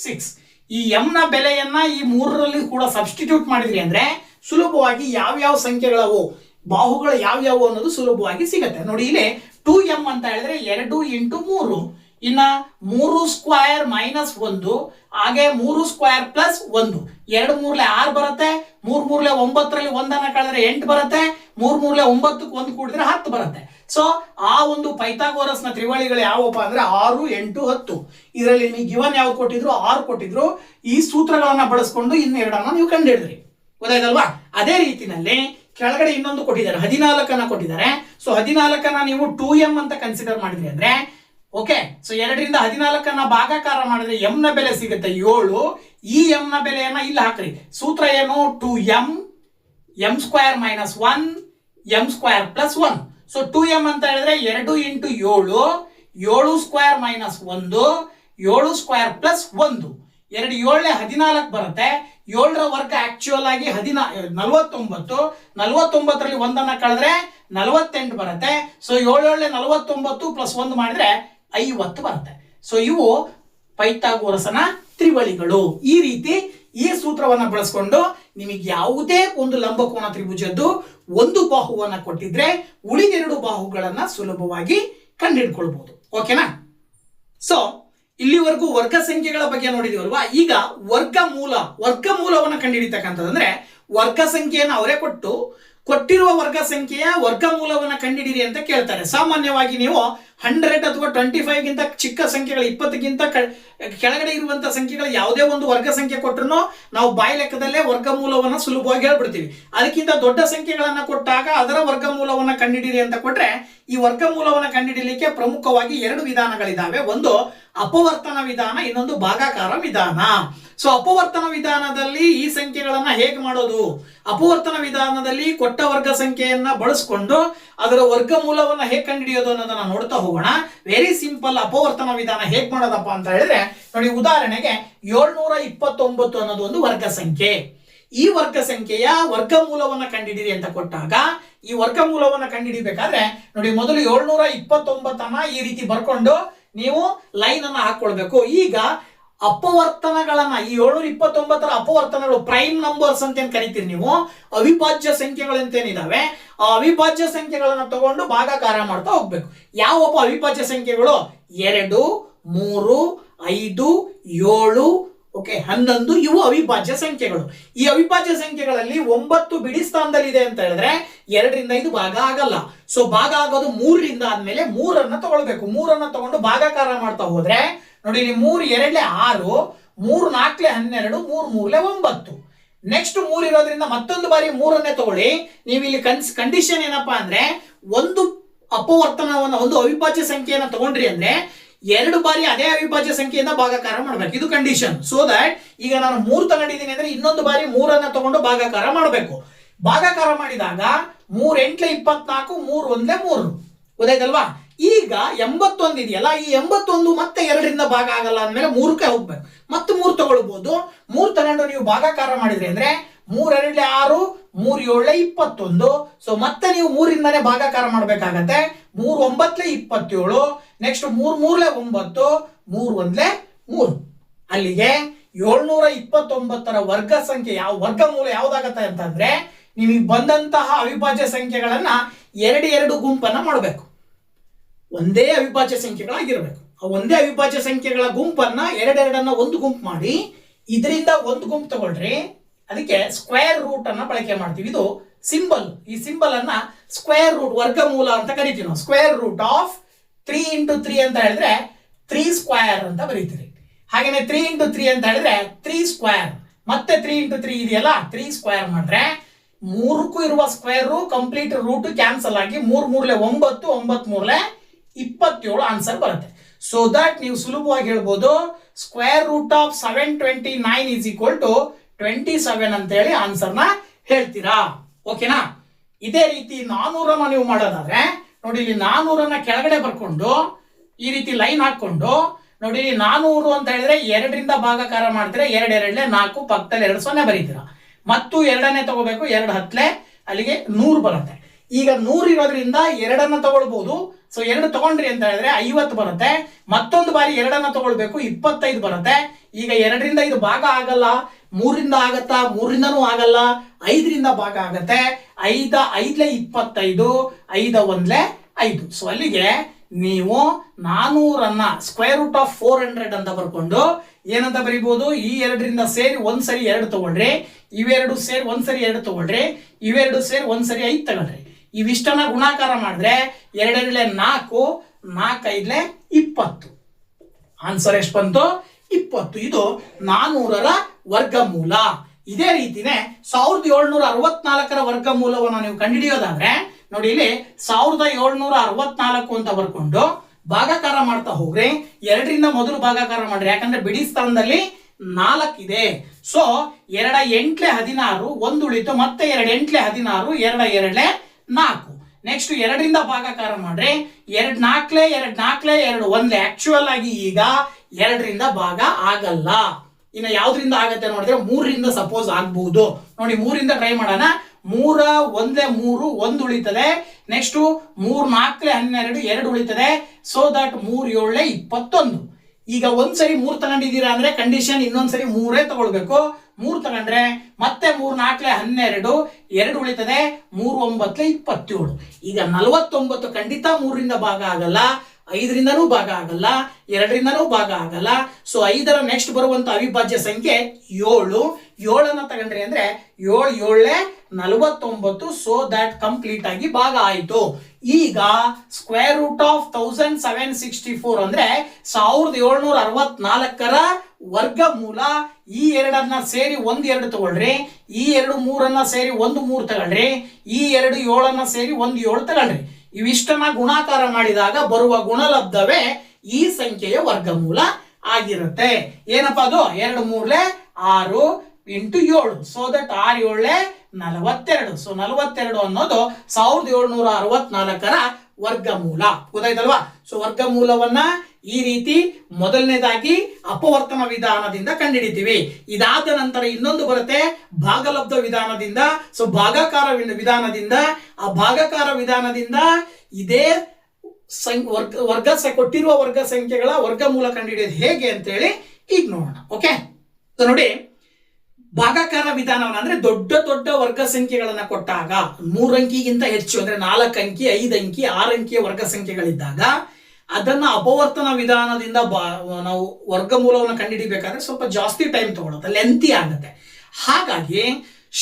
6. ಈ m ನ ಬೆಲೆಯನ್ನ ಈ 3ರಲ್ಲಿ ಕೂಡ ಸಬ್ಸ್ಟಿಟ್ಯೂಟ್ ಮಾಡಿದ್ರಿ ಅಂದ್ರೆ ಸುಲಭವಾಗಿ ಯಾವ್ಯಾವ ಸಂಖ್ಯೆಗಳವು, ಬಾಹುಗಳು ಯಾವ್ಯಾವು ಅನ್ನೋದು ಸುಲಭವಾಗಿ ಸಿಗುತ್ತೆ. ನೋಡಿ, ಇಲ್ಲಿ 2m ಅಂತ ಹೇಳಿದ್ರೆ 2 × 3, ಇನ್ನ 3² - 1, ಹಾಗೆ 3² + 1, 2 3 6 ಬರುತ್ತೆ, 3 3 9ರಲ್ಲಿ 1 ಕಳೆದ್ರೆ 8 ಬರುತ್ತೆ, 3 3 9ಕ್ಕೆ 1 ಕೂಡಿದ್ರೆ 10 ಬರುತ್ತೆ. ಸೊ ಆ ಒಂದು ಪೈಥಾಗೋರಸ್ನ ತ್ರಿವಳಿಗಳು ಯಾವಪ್ಪ ಅಂದ್ರೆ 6 8 10. ಇದರಲ್ಲಿ ನಿಮಗೆ ಗಿವನ್ ಯಾವ್ದು ಕೊಟ್ಟಿದ್ರು? 6 ಕೊಟ್ಟಿದ್ರು. ಈ ಸೂತ್ರಗಳನ್ನ ಬಳಸ್ಕೊಂಡು ಇನ್ನೆರಡನ್ನ ನೀವು ಕಂಡುಹಿಡಿದ್ರಿ, ಗೊತ್ತಾಯ್ತಲ್ವಾ? ಅದೇ ರೀತಿನಲ್ಲಿ ಕೆಳಗಡೆ ಇನ್ನೊಂದು ಕೊಟ್ಟಿದ್ದಾರೆ, 14 ಕೊಟ್ಟಿದ್ದಾರೆ. ಸೊ 14 ನೀವು 2m ಅಂತ ಕನ್ಸಿಡರ್ ಮಾಡಿದ್ರಿ ಅಂದ್ರೆ ಓಕೆ. ಸೊ 2 ರಿಂದ 14 ಭಾಗಾಕಾರ ಮಾಡಿದ್ರೆ m ನ ಬೆಲೆ ಸಿಗುತ್ತೆ 7. ಈ m ನ ಬೆಲೆಯನ್ನ ಇಲ್ಲಿ ಹಾಕ್ರಿ. ಸೂತ್ರ ಏನು? 2m m² - 1 m² + 1. So 2m ಅಂತ ಹೇಳಿದ್ರೆ 2 × 7, 7² - 1, 7² + 1. 2 7 14 ಬರುತ್ತೆ. 7ರ ವರ್ಗ ಆಕ್ಚುಯಲ್ ಆಗಿ 49, 49ರಲ್ಲಿ 1 ಕಳೆದ್ರೆ 48 ಬರುತ್ತೆ. ಸೊ 7 7 49 + 1 ಮಾಡಿದ್ರೆ 50 ಬರುತ್ತೆ. ಸೊ ಇವು ಪೈಥಾಗೋರಸನ ತ್ರಿವಳಿಗಳು. ಈ ರೀತಿ ಈ ಸೂತ್ರವನ್ನ ಬಳಸ್ಕೊಂಡು ನಿಮಗೆ ಯಾವುದೇ ಒಂದು ಲಂಬಕೋನ ತ್ರಿಭುಜದ್ದು ಒಂದು ಬಾಹುವನ್ನ ಕೊಟ್ಟಿದ್ರೆ ಉಳಿದೆರಡು ಬಾಹುಗಳನ್ನ ಸುಲಭವಾಗಿ ಕಂಡುಹಿಡ್ಕೊಳ್ಬಹುದು. ಓಕೆನಾ? ಸೊ ಇಲ್ಲಿವರೆಗೂ ವರ್ಗ ಸಂಖ್ಯೆಗಳ ಬಗ್ಗೆ ನೋಡಿದೀವಲ್ವಾ. ಈಗ ವರ್ಗಮೂಲವನ್ನ ಕಂಡುಹಿಡಿತಕ್ಕಂಥದ್ದಂದ್ರೆ, ವರ್ಗ ಸಂಖ್ಯೆಯನ್ನು ಅವರೇ ಕೊಟ್ಟಿರುವ ವರ್ಗ ಸಂಖ್ಯೆಯ ವರ್ಗಮೂಲವನ್ನ ಕಂಡುಹಿಡಿಯಿರಿ ಅಂತ ಕೇಳ್ತಾರೆ. ಸಾಮಾನ್ಯವಾಗಿ ನೀವು 100 ಅಥವಾ 25ಗಿಂತ ಚಿಕ್ಕ ಸಂಖ್ಯೆಗಳು, 20ಗಿಂತ ಕೆಳಗಡೆ ಇರುವಂತಹ ಸಂಖ್ಯೆಗಳು ಯಾವುದೇ ಒಂದು ವರ್ಗ ಸಂಖ್ಯೆ ಕೊಟ್ಟರು ನಾವು ಬಾಯಿ ಲೆಕ್ಕದಲ್ಲೇ ವರ್ಗಮೂಲವನ್ನ ಸುಲಭವಾಗಿ ಹೇಳ್ಬಿಡ್ತೀವಿ. ಅದಕ್ಕಿಂತ ದೊಡ್ಡ ಸಂಖ್ಯೆಗಳನ್ನ ಕೊಟ್ಟಾಗ ಅದರ ವರ್ಗಮೂಲವನ್ನ ಕಂಡುಹಿಡಿಯಿರಿ ಅಂತ ಕೊಟ್ರೆ, ಈ ವರ್ಗಮೂಲವನ್ನ ಕಂಡುಹಿಡಿಯಲಿಕ್ಕೆ ಪ್ರಮುಖವಾಗಿ 2 ವಿಧಾನಗಳಿದಾವೆ. ಒಂದು ಅಪವರ್ತನ ವಿಧಾನ, ಇನ್ನೊಂದು ಭಾಗಾಕಾರ ವಿಧಾನ. ಸೊ ಅಪವರ್ತನ ವಿಧಾನದಲ್ಲಿ ಈ ಸಂಖ್ಯೆಗಳನ್ನ ಹೇಗೆ ಮಾಡೋದು? ಅಪವರ್ತನ ವಿಧಾನದಲ್ಲಿ ಕೊಟ್ಟ ವರ್ಗ ಸಂಖ್ಯೆಯನ್ನ ಬಳಸಿಕೊಂಡು ಅದರ ವರ್ಗಮೂಲವನ್ನ ಹೇಗೆ ಕಂಡುಹಿಡಿಯೋದು ಅನ್ನೋದನ್ನ ನೋಡ್ತಾ ಹೋಗೋಣ. Very simple. ಅಪವರ್ತನ ವಿಧಾನ ಹೇಗೆ ಮಾಡೋದಪ್ಪ ಅಂತ ಹೇಳಿದ್ರೆ ನೋಡಿ, ಉದಾಹರಣೆಗೆ 729 ಅನ್ನೋದು ಒಂದು ವರ್ಗ ಸಂಖ್ಯೆ. ಈ ವರ್ಗ ಸಂಖ್ಯೆಯ ವರ್ಗಮೂಲವನ್ನ ಕಂಡುಹಿಡಿಯಿರಿ ಅಂತ ಕೊಟ್ಟಾಗ ಈ ವರ್ಗಮೂಲವನ್ನ ಕಂಡುಹಿಡಿಬೇಕಾದ್ರೆ ನೋಡಿ, ಮೊದಲು 729 ಈ ರೀತಿ ಬರ್ಕೊಂಡು ನೀವು ಲೈನ್ ಅನ್ನ ಹಾಕೊಳ್ಬೇಕು. ಈಗ ಅಪವರ್ತನಗಳನ್ನ, ಈ 729 ಅಪವರ್ತನಗಳು, ಪ್ರೈಮ್ ನಂಬರ್ಸ್ ಅಂತ ಏನ್ ಕರಿತೀರಿ ನೀವು, ಅವಿಭಾಜ್ಯ ಸಂಖ್ಯೆಗಳು ಅಂತೇನಿದಾವೆ, ಆ ಅವಿಭಾಜ್ಯ ಸಂಖ್ಯೆಗಳನ್ನ ತಗೊಂಡು ಭಾಗಾಕಾರ ಮಾಡ್ತಾ ಹೋಗ್ಬೇಕು. ಯಾವಪ್ಪ ಅವಿಭಾಜ್ಯ ಸಂಖ್ಯೆಗಳು? 2 3, 5, 7, ಓಕೆ 11 ಇವು ಅವಿಭಾಜ್ಯ ಸಂಖ್ಯೆಗಳು. ಈ ಅವಿಭಾಜ್ಯ ಸಂಖ್ಯೆಗಳಲ್ಲಿ 9 ಬಿಡಿ ಸ್ಥಾನದಲ್ಲಿ ಇದೆ ಅಂತ ಹೇಳಿದ್ರೆ 2ರಿಂದ ಇದು ಭಾಗ ಆಗಲ್ಲ. ಸೊ ಭಾಗ ಆಗೋದು 3ರಿಂದ ಆದ್ಮೇಲೆ 3ಅನ್ನ ತಗೊಳ್ಬೇಕು. 3ಅನ್ನ ತಗೊಂಡು ಭಾಗಾಕಾರ ಮಾಡ್ತಾ ಹೋದ್ರೆ ನೋಡಿ, ಇಲ್ಲಿ 3 2 6, 3 4 12, 3 3 9. ನೆಕ್ಸ್ಟ್ 3 ಇರೋದ್ರಿಂದ ಮತ್ತೊಂದು ಬಾರಿ 3ಅನ್ನೇ ತಗೊಳ್ಳಿ. ನೀವು ಇಲ್ಲಿ ಕಂಡೀಷನ್ ಏನಪ್ಪಾ ಅಂದ್ರೆ, ಒಂದು ಅಪವರ್ತನವನ್ನ, ಒಂದು ಅವಿಭಾಜ್ಯ ಸಂಖ್ಯೆಯನ್ನ ತಗೊಂಡ್ರಿ ಅಂದ್ರೆ 2 ಬಾರಿ ಅದೇ ಅವಿಭಾಜ್ಯ ಸಂಖ್ಯೆಯಿಂದ ಭಾಗಾಕಾರ ಮಾಡ್ಬೇಕು. ಇದು ಕಂಡೀಷನ್. ಸೊ ದಟ್ ಈಗ ನಾನು 3 ತಗೊಂಡಿದ್ದೀನಿ ಅಂದ್ರೆ ಇನ್ನೊಂದು ಬಾರಿ 3ಅನ್ನ ತಗೊಂಡು ಭಾಗಾಕಾರ ಮಾಡಬೇಕು. ಭಾಗಾಕಾರ ಮಾಡಿದಾಗ 3 8 24, 3 1 3. ಗೊತ್ತಾಯ್ತಲ್ವಾ? ಈಗ 81 ಇದೆಯಲ್ಲ, ಈ 81 ಮತ್ತೆ 2ರಿಂದ ಭಾಗ ಆಗಲ್ಲ ಅಂದ್ಮೇಲೆ 3ಕ್ಕೆ ಹೋಗ್ಬೇಕು. ಮತ್ತೆ 3 ತಗೊಳ್ಬಹುದು. 3 ತಗೊಂಡು ನೀವು ಭಾಗಾಕಾರ ಮಾಡಿದ್ರಿ ಅಂದ್ರೆ 3 2 6, 3 7 21. ಸೊ ಮತ್ತೆ ನೀವು 3ರಿಂದಾನೇ ಭಾಗಾಕಾರ ಮಾಡ್ಬೇಕಾಗತ್ತೆ. 3 9 27, ನೆಕ್ಸ್ಟ್ 3 3 9, 3 1 3. ಅಲ್ಲಿಗೆ 729ರ ವರ್ಗ ಸಂಖ್ಯೆ ವರ್ಗಮೂಲ ಯಾವ್ದಾಗತ್ತೆ ಅಂತಂದ್ರೆ, ನಿಮಗೆ ಬಂದಂತಹ ಅವಿಭಾಜ್ಯ ಸಂಖ್ಯೆಗಳನ್ನ 2 ಗುಂಪನ್ನ ಮಾಡಬೇಕು. ಒಂದೇ ಅವಿಭಾಜ್ಯ ಸಂಖ್ಯೆಗಳಾಗಿರ್ಬೇಕು. ಆ ಒಂದೇ ಅವಿಭಾಜ್ಯ ಸಂಖ್ಯೆಗಳ ಗುಂಪನ್ನ 2 ಒಂದು ಗುಂಪು ಮಾಡಿ, ಇದರಿಂದ ಒಂದು ಗುಂಪು ತಗೊಳ್ರಿ. ಅದಕ್ಕೆ ಸ್ಕ್ವೇರ್ ರೂಟ್ ಅನ್ನ ಬಳಕೆ ಮಾಡ್ತೀವಿ. ಇದು ಸಿಂಬಲ್. ಈ ಸಿಂಬಲ್ ಅನ್ನ ಸ್ಕ್ವೇರ್ ರೂಟ್, ವರ್ಗಮೂಲ ಅಂತ ಕರಿತೀವಿ ನಾವು. ಸ್ಕ್ವೇರ್ ರೂಟ್ ಆಫ್ 3 into 3 ಅಂತ ಹೇಳಿದ್ರೆ 3 ಸ್ಕ್ವೇರ್ ಅಂತ ಬರೀತೀರಿ. ಹಾಗೇನೆ 3 into 3 ಅಂತ ಹೇಳಿದ್ರೆ 3 ಸ್ಕ್ವೇರ್. ಮತ್ತೆ 3 into 3 ಇದೆಯಲ್ಲ, 3 ಸ್ಕ್ವೇರ್ ಮಾಡ್ರೆ 3ಕ್ಕೂ ಇರುವ ಸ್ಕ್ವೇರ್ ಕಂಪ್ಲೀಟ್ ರೂಟ್ ಕ್ಯಾನ್ಸಲ್ ಆಗಿ 3 3 9, 9 3 27 ಆನ್ಸರ್ ಬರುತ್ತೆ. ಸೊ ದಟ್ ನೀವು ಸುಲಭವಾಗಿ ಹೇಳ್ಬೋದು, square root of 729 is equal to 27 ಅಂತ ಹೇಳಿ ಆನ್ಸರ್ನ ಹೇಳ್ತೀರಾ. ಓಕೆನಾ? ಇದೇ ರೀತಿ 400ನ್ನ ನೀವು ಮಾಡೋದಾದ್ರೆ ನೋಡಿ, ಇಲ್ಲಿ 400ನ್ನ ಕೆಳಗಡೆ ಬರ್ಕೊಂಡು ಈ ರೀತಿ ಲೈನ್ ಹಾಕೊಂಡು ನೋಡಿ, 400 ಅಂತ ಹೇಳಿದ್ರೆ 2ರಿಂದ ಭಾಗಾಕಾರ ಮಾಡ್ತೀರಾ. 2 2 4, ಪಕ್ಕದಲ್ಲಿ 2 0 ಬರೀತೀರಾ. ಮತ್ತು 2ನೇ ತಗೋಬೇಕು. 2 10, ಅಲ್ಲಿಗೆ 100 ಬರುತ್ತೆ. ಈಗ 100 ಇರೋದ್ರಿಂದ 2ಅನ್ನ ತಗೊಳ್ಬಹುದು. ಸೊ 2 ತಗೊಂಡ್ರಿ ಅಂತ ಹೇಳಿದ್ರೆ 50 ಬರುತ್ತೆ. ಮತ್ತೊಂದು ಬಾರಿ 2ಅನ್ನ ತಗೊಳ್ಬೇಕು, 25 ಬರುತ್ತೆ. ಈಗ 2ರಿಂದ ಇದು ಭಾಗ ಆಗಲ್ಲ, 3ರಿಂದ ಆಗತ್ತಾ? 3ರಿಂದನೂ ಆಗಲ್ಲ. 5ರಿಂದ ಭಾಗ ಆಗತ್ತೆ. 5 5 25, 5 1 5. ಸೊ ಅಲ್ಲಿಗೆ ನೀವು 400ಅನ್ನ ಸ್ಕ್ವೇರ್ ರೂಟ್ ಆಫ್ 400 ಅಂತ ಬರ್ಕೊಂಡು ಏನಂತ ಬರೀಬಹುದು, ಈ 2ರಿಂದ ಸೇರಿ ಒಂದ್ಸರಿ 2 ತಗೊಳ್ರಿ, ಇವೆರಡು ಸೇರಿ ಒಂದ್ಸರಿ 2 ತಗೊಳ್ರಿ, ಇವೆರಡು ಸೇರಿ ಒಂದ್ಸರಿ 5 ತಗೊಳ್ರಿ. ಇವಿಷ್ಟನ್ನ ಗುಣಾಕಾರ ಮಾಡಿದ್ರೆ 2 2 4, 4 5 20. ಆನ್ಸರ್ ಎಷ್ಟು ಬಂತು? 20. ಇದು 400ರ ವರ್ಗಮೂಲ. ಇದೇ ರೀತಿನೇ 1764ರ ವರ್ಗಮೂಲವನ್ನು ನೀವು ಕಂಡುಹಿಡಿಯೋದಾದ್ರೆ ನೋಡಿ, ಇಲ್ಲಿ 1764 ಅಂತ ಬರ್ಕೊಂಡು ಭಾಗಾಕಾರ ಮಾಡ್ತಾ ಹೋಗ್ರಿ. 2ರಿಂದ ಮೊದಲು ಭಾಗಾಕಾರ ಮಾಡ್ರಿ, ಯಾಕಂದ್ರೆ ಬಿಡಿ ಸ್ಥಾನದಲ್ಲಿ 4 ಇದೆ. ಸೊ 2 8 16, 1 ಉಳಿತು. ಮತ್ತೆ 2 8 16, 2 2 4. ನೆಕ್ಸ್ಟ್ 2ರಿಂದ ಭಾಗಾಕಾರ ಮಾಡ್ರಿ. 2 4 2 4 2 1. ಆಕ್ಚುಯಲ್ ಆಗಿ ಈಗ 2ರಿಂದ ಭಾಗ ಆಗಲ್ಲ. ಇನ್ನು ಯಾವ್ದ್ರಿಂದ ಆಗತ್ತೆ ನೋಡಿದ್ರೆ 3ರಿಂದ ಸಪೋಸ್ ಆಗ್ಬಹುದು. ನೋಡಿ, 3ರಿಂದ ಟ್ರೈ ಮಾಡೋಣ. 3 1 3, 1 ಉಳಿತದೆ. ನೆಕ್ಸ್ಟ್ 3 4 12, 2 ಉಳಿತದೆ. So that 3 7 21. ಈಗ ಒಂದ್ಸರಿ 3 ತಗೊಂಡಿದ್ದೀರಾ ಅಂದ್ರೆ ಕಂಡೀಷನ್ ಇನ್ನೊಂದ್ಸರಿ 3 ತಗೊಳ್ಬೇಕು. 3 ತಗೊಂಡ್ರೆ ಮತ್ತೆ 3 4 12, 2 ಉಳಿತದೆ. 3 9 27. ಈಗ 49 ಖಂಡಿತ 3ರಿಂದ ಭಾಗ ಆಗಲ್ಲ, 5ರಿಂದನೂ ಭಾಗ ಆಗಲ್ಲ, 2ರಿಂದನೂ ಭಾಗ ಆಗಲ್ಲ. ಸೊ 5ರ ನೆಕ್ಸ್ಟ್ ಬರುವಂತ ಅವಿಭಾಜ್ಯ ಸಂಖ್ಯೆ 7. 7ಅನ್ನ ತಗೊಂಡ್ರಿ ಅಂದ್ರೆ 7 7 49. ಸೊ ದಟ್ ಕಂಪ್ಲೀಟ್ ಆಗಿ ಭಾಗ ಆಯ್ತು. ಈಗ ಸ್ಕ್ವೇರ್ ರೂಟ್ ಆಫ್ 1764 ಅಂದ್ರೆ 1764ರ ವರ್ಗಮೂಲ. ಈ 2ಅನ್ನ ಸೇರಿ 1 2 ತಗೊಳ್ರಿ, ಈ 2 3ಅನ್ನ ಸೇರಿ 1 3 ತಗೊಳ್ರಿ, ಈ 2 7ಅನ್ನ ಸೇರಿ 1 7 ತಗೊಳ್ರಿ. ಇವಿಷ್ಟನ್ನ ಗುಣಾಕಾರ ಮಾಡಿದಾಗ ಬರುವ ಗುಣಲಬ್ಧವೇ ಈ ಸಂಖ್ಯೆಯ ವರ್ಗಮೂಲ ಆಗಿರುತ್ತೆ. ಏನಪ್ಪಾ ಅದು? 2 3 6 ಇಂಟು 7. So that 6 7 42. ಸೊ 42 ಅನ್ನೋದು 1764ರ ವರ್ಗಮೂಲ. ಗೊತ್ತಾಯ್ತಲ್ವಾ? ಸೊ ವರ್ಗಮೂಲವನ್ನ ಈ ರೀತಿ ಮೊದಲನೇದಾಗಿ ಅಪವರ್ತನ ವಿಧಾನದಿಂದ ಕಂಡುಹಿಡಿತೀವಿ. ಇದಾದ ನಂತರ ಇನ್ನೊಂದು ಬರುತ್ತೆ ಭಾಗಲಬ್ಧ ವಿಧಾನದಿಂದ. ಸೊ ಭಾಗಾಕಾರ ವಿಧಾನದಿಂದ, ಆ ಭಾಗಾಕಾರ ವಿಧಾನದಿಂದ ಇದೇ ಕೊಟ್ಟಿರುವ ವರ್ಗ ಸಂಖ್ಯೆಗಳ ವರ್ಗಮೂಲ ಕಂಡುಹಿಡಿಯೋದು ಹೇಗೆ ಅಂತ ಹೇಳಿ ಈಗ ನೋಡೋಣ. ಓಕೆ, ನೋಡಿ, ಭಾಗಾಕಾರ ವಿಧಾನವನ್ನ ಅಂದ್ರೆ ದೊಡ್ಡ ದೊಡ್ಡ ವರ್ಗ ಸಂಖ್ಯೆಗಳನ್ನ ಕೊಟ್ಟಾಗ 3 ಅಂಕಿಗಿಂತ ಹೆಚ್ಚು ಅಂದ್ರೆ 4 ಅಂಕಿ, 5 ಅಂಕಿ, 6 ಅಂಕಿಯ ವರ್ಗ ಸಂಖ್ಯೆಗಳಿದ್ದಾಗ ಅದನ್ನ ಅಪವರ್ತನ ವಿಧಾನದಿಂದ ನಾವು ವರ್ಗಮೂಲವನ್ನು ಕಂಡುಹಿಡಿಬೇಕಾದ್ರೆ ಸ್ವಲ್ಪ ಜಾಸ್ತಿ ಟೈಮ್ ತಗೊಳುತ್ತೆ, ಲೆಂತಿ ಆಗುತ್ತೆ. ಹಾಗಾಗಿ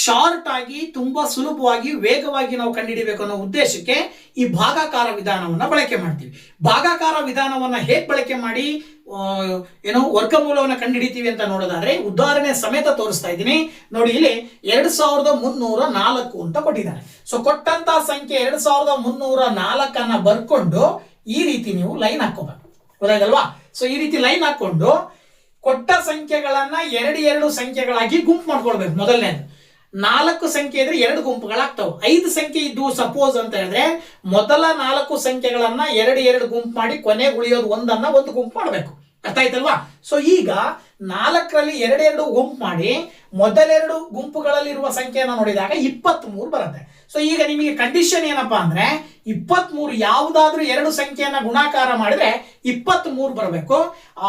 ಶಾರ್ಟ್ ಆಗಿ ತುಂಬಾ ಸುಲಭವಾಗಿ ವೇಗವಾಗಿ ನಾವು ಕಂಡುಹಿಡಿಬೇಕು ಅನ್ನೋ ಉದ್ದೇಶಕ್ಕೆ ಈ ಭಾಗಾಕಾರ ವಿಧಾನವನ್ನ ಬಳಕೆ ಮಾಡ್ತೀವಿ. ಭಾಗಾಕಾರ ವಿಧಾನವನ್ನ ಹೇಗೆ ಬಳಕೆ ಮಾಡಿ ವರ್ಗಮೂಲವನ್ನು ಕಂಡುಹಿಡಿತೀವಿ ಅಂತ ನೋಡೋದಾದ್ರೆ ಉದಾಹರಣೆ ಸಮೇತ ತೋರಿಸ್ತಾ ಇದ್ದೀನಿ ನೋಡಿ. ಇಲ್ಲಿ 2304 ಅಂತ ಕೊಟ್ಟಿದ್ದಾರೆ. ಸೊ ಕೊಟ್ಟಂತ ಸಂಖ್ಯೆ 2304 ಬರ್ಕೊಂಡು ಈ ರೀತಿ ನೀವು ಲೈನ್ ಹಾಕೋಬೇಕು, ಗೊತ್ತಾಗಲ್ವಾ? ಸೊ ಈ ರೀತಿ ಲೈನ್ ಹಾಕೊಂಡು ಕೊಟ್ಟ ಸಂಖ್ಯೆಗಳನ್ನ ಎರಡು ಸಂಖ್ಯೆಗಳಾಗಿ ಗುಂಪು ಮಾಡ್ಕೊಳ್ಬೇಕು. ಮೊದಲನೇದು 4 ಸಂಖ್ಯೆ ಇದ್ರೆ 2 ಗುಂಪುಗಳಾಗ್ತಾವೆ. 5 ಸಂಖ್ಯೆ ಇದ್ದು ಸಪೋಸ್ ಅಂತ ಹೇಳಿದ್ರೆ ಮೊದಲ 4 ಸಂಖ್ಯೆಗಳನ್ನ 2 ಗುಂಪು ಮಾಡಿ ಕೊನೆಗೆ ಉಳಿಯೋದು ಒಂದನ್ನ ಒಂದು ಗುಂಪು ಮಾಡಬೇಕು. ಅರ್ಥ ಆಯ್ತಲ್ವಾ? ಸೊ ಈಗ 4ರಲ್ಲಿ 2 ಗುಂಪು ಮಾಡಿ ಮೊದಲೆರಡು ಗುಂಪುಗಳಲ್ಲಿರುವ ಸಂಖ್ಯೆಯನ್ನು ನೋಡಿದಾಗ 23 ಬರುತ್ತೆ. ಸೊ ಈಗ ನಿಮಗೆ ಕಂಡೀಷನ್ ಏನಪ್ಪಾ ಅಂದ್ರೆ 23 ಯಾವುದಾದ್ರೂ 2 ಸಂಖ್ಯೆಯನ್ನ ಗುಣಾಕಾರ ಮಾಡಿದ್ರೆ 23 ಬರಬೇಕು.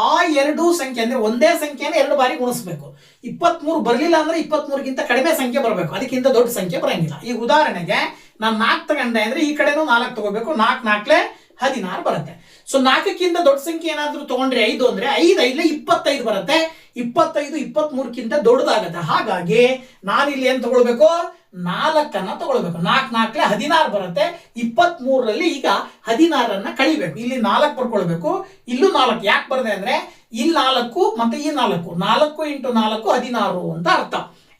ಆ 2 ಸಂಖ್ಯೆ ಅಂದ್ರೆ ಒಂದೇ ಸಂಖ್ಯೆಯನ್ನು 2 ಬಾರಿ ಗುಣಿಸಬೇಕು. 23 ಬರಲಿಲ್ಲ ಅಂದ್ರೆ 23ಗಿಂತ ಕಡಿಮೆ ಸಂಖ್ಯೆ ಬರಬೇಕು, ಅದಕ್ಕಿಂತ ದೊಡ್ಡ ಸಂಖ್ಯೆ ಬರಂಗಿಲ್ಲ. ಈ ಉದಾಹರಣೆಗೆ ನಾನು 4 ತಗೊಂಡೆ ಅಂದ್ರೆ ಈ ಕಡೆನೂ 4 ತಗೋಬೇಕು. 4 4 16 ಬರುತ್ತೆ. ಸೊ 4ಕ್ಕಿಂತ ದೊಡ್ಡ ಸಂಖ್ಯೆ ಏನಾದ್ರೂ ತಗೊಂಡ್ರೆ 5 ಅಂದ್ರೆ 5 5 25 ಬರುತ್ತೆ. 25 23ಕ್ಕಿಂತ ದೊಡ್ಡದಾಗತ್ತೆ. ಹಾಗಾಗಿ ನಾನಿಲ್ಲಿ ಏನ್ ತಗೊಳ್ಬೇಕು? 4 ತಗೊಳ್ಬೇಕು. 4 4 16 ಬರುತ್ತೆ. 23ರಲ್ಲಿ ಈಗ 16 ಕಳಿಬೇಕು. ಇಲ್ಲಿ 4 ಬರ್ಕೊಳ್ಬೇಕು, ಇಲ್ಲೂ 4. ಯಾಕೆ ಬರದೆ ಅಂದ್ರೆ ಇಲ್ಲಿ 4 ಮತ್ತೆ ಈ 4 4 × 4 16 ಅಂತ ಅರ್ಥ.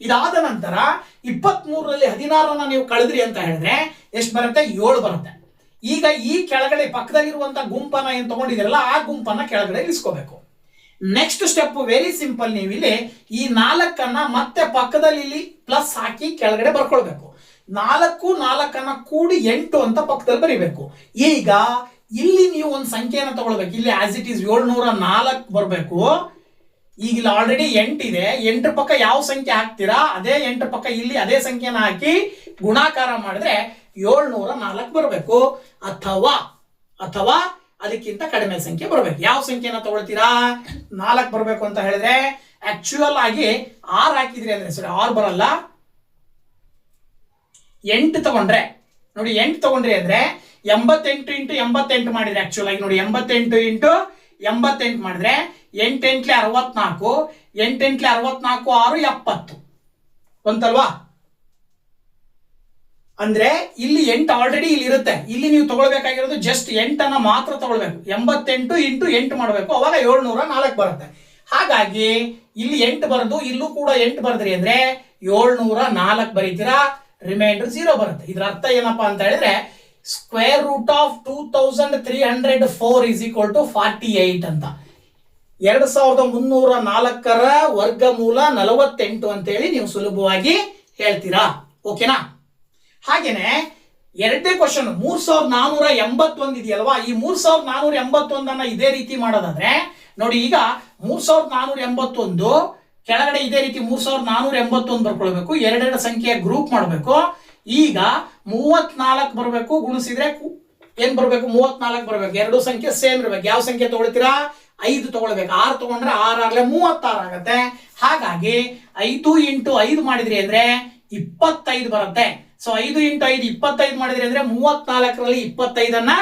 ಇದಾದ ನಂತರ 23ರಲ್ಲಿ 16 ನೀವು ಕಳೆದ್ರಿ ಅಂತ ಹೇಳಿದ್ರೆ ಎಷ್ಟು ಬರುತ್ತೆ? 7 ಬರುತ್ತೆ. ಈಗ ಈ ಕೆಳಗಡೆ ಪಕ್ಕದಲ್ಲಿರುವಂತ ಗುಂಪನ್ನ ಏನ್ ತಗೊಂಡಿದಿರಲ್ಲ ಆ ಗುಂಪನ್ನ ಕೆಳಗಡೆ ಇಳಿಸ್ಕೋಬೇಕು. Next step very simple. ನೀವು ಇಲ್ಲಿ ಈ 4 ಮತ್ತೆ ಪಕ್ಕದಲ್ಲಿ ಇಲ್ಲಿ ಪ್ಲಸ್ ಹಾಕಿ ಕೆಳಗಡೆ ಬರ್ಕೊಳ್ಬೇಕು. 4 4 ಕೂಡಿ 8 ಅಂತ ಪಕ್ಕದಲ್ಲಿ ಬರಿಬೇಕು. ಈಗ ಇಲ್ಲಿ ನೀವು ಒಂದು ಸಂಖ್ಯೆಯನ್ನು ತಗೊಳ್ಬೇಕು. ಇಲ್ಲಿ ಆಸ್ ಇಟ್ ಈಸ್ 704 ಬರಬೇಕು. ಈಗ ಇಲ್ಲಿ ಆಲ್ರೆಡಿ 8 ಇದೆ. 8 ಪಕ್ಕ ಯಾವ ಸಂಖ್ಯೆ ಹಾಕ್ತೀರಾ ಅದೇ 8 ಪಕ್ಕ ಇಲ್ಲಿ ಅದೇ ಸಂಖ್ಯೆನ ಹಾಕಿ ಗುಣಾಕಾರ ಮಾಡಿದ್ರೆ 704 ಬರಬೇಕು. ಅಥವಾ ಅದಕ್ಕಿಂತ ಕಡಿಮೆ ಸಂಖ್ಯೆ ಬರಬೇಕು. ಯಾವ ಸಂಖ್ಯೆನ ತಗೊಳ್ತೀರಾ? 4 ಬರಬೇಕು ಅಂತ ಹೇಳಿದ್ರೆ ಆಕ್ಚುಯಲ್ ಆಗಿ 6 ಹಾಕಿದ್ರಿ ಅಂದ್ರೆ ಸರಿ 6 ಬರಲ್ಲ. 8 ತಗೊಂಡ್ರೆ ನೋಡಿ, 8 ತಗೊಂಡ್ರಿ ಅಂದ್ರೆ 88 × 88 ಮಾಡಿದ್ರೆ ಆಕ್ಚುಯಲ್ ಆಗಿ ನೋಡಿ 88 × 88 ಮಾಡಿದ್ರೆ 8 8 64, 8 8 64, 6 70 ಬಂತಲ್ವಾ? ಅಂದ್ರೆ ಇಲ್ಲಿ 8 ಆಲ್ರೆಡಿ ಇಲ್ಲಿ ಇರುತ್ತೆ. ಇಲ್ಲಿ ನೀವು ತಗೊಳ್ಬೇಕಾಗಿರೋದು ಜಸ್ಟ್ 8 ಮಾತ್ರ ತಗೊಳ್ಬೇಕು. 88 × 8 ಮಾಡಬೇಕು, ಅವಾಗ 704 ಬರುತ್ತೆ. ಹಾಗಾಗಿ ಇಲ್ಲಿ 8 ಬರೆದು ಇಲ್ಲೂ ಕೂಡ 8 ಬರೆದ್ರಿ ಅಂದ್ರೆ 704 ಬರೀತೀರಾ, ರಿಮೈಂಡರ್ 0 ಬರುತ್ತೆ. ಇದರ ಅರ್ಥ ಏನಪ್ಪಾ ಅಂತ ಹೇಳಿದ್ರೆ √2304 = 48 ಅಂತ. 2304 ವರ್ಗಮೂಲ 48 ಅಂತೇಳಿ ನೀವು ಸುಲಭವಾಗಿ ಹೇಳ್ತೀರಾ. ಓಕೆನಾ? ಹಾಗೇನೆ ಎರಡನೇ ಕ್ವಶನ್ 3481 ಇದೆಯಲ್ವಾ? ಈ 3481 ಇದೇ ರೀತಿ ಮಾಡೋದಾದ್ರೆ ನೋಡಿ, ಈಗ 3481 ಕೆಳಗಡೆ ಇದೇ ರೀತಿ 3481 ಬರ್ಕೊಳ್ಬೇಕು. ಎರಡೆರಡು ಸಂಖ್ಯೆಯ ಗ್ರೂಪ್ ಮಾಡಬೇಕು. ಈಗ 34 ಬರಬೇಕು. ಗುಣಿಸಿದ್ರೆ ಏನ್ ಬರಬೇಕು? 34 ಬರಬೇಕು. ಎರಡು ಸಂಖ್ಯೆ ಸೇಮ್ ಇರಬೇಕು. ಯಾವ ಸಂಖ್ಯೆ ತಗೊಳ್ತೀರಾ? 5 ತಗೊಳ್ಬೇಕು. 6 ತಗೊಂಡ್ರೆ 6 6 36 ಆಗುತ್ತೆ. ಹಾಗಾಗಿ 5 × 5 ಮಾಡಿದ್ರಿ ಅಂದ್ರೆ 25 ಬರುತ್ತೆ. ಸೊ 5 × 5 25 ಮಾಡಿದ್ರಿ ಅಂದ್ರೆ 34ರಲ್ಲಿ 25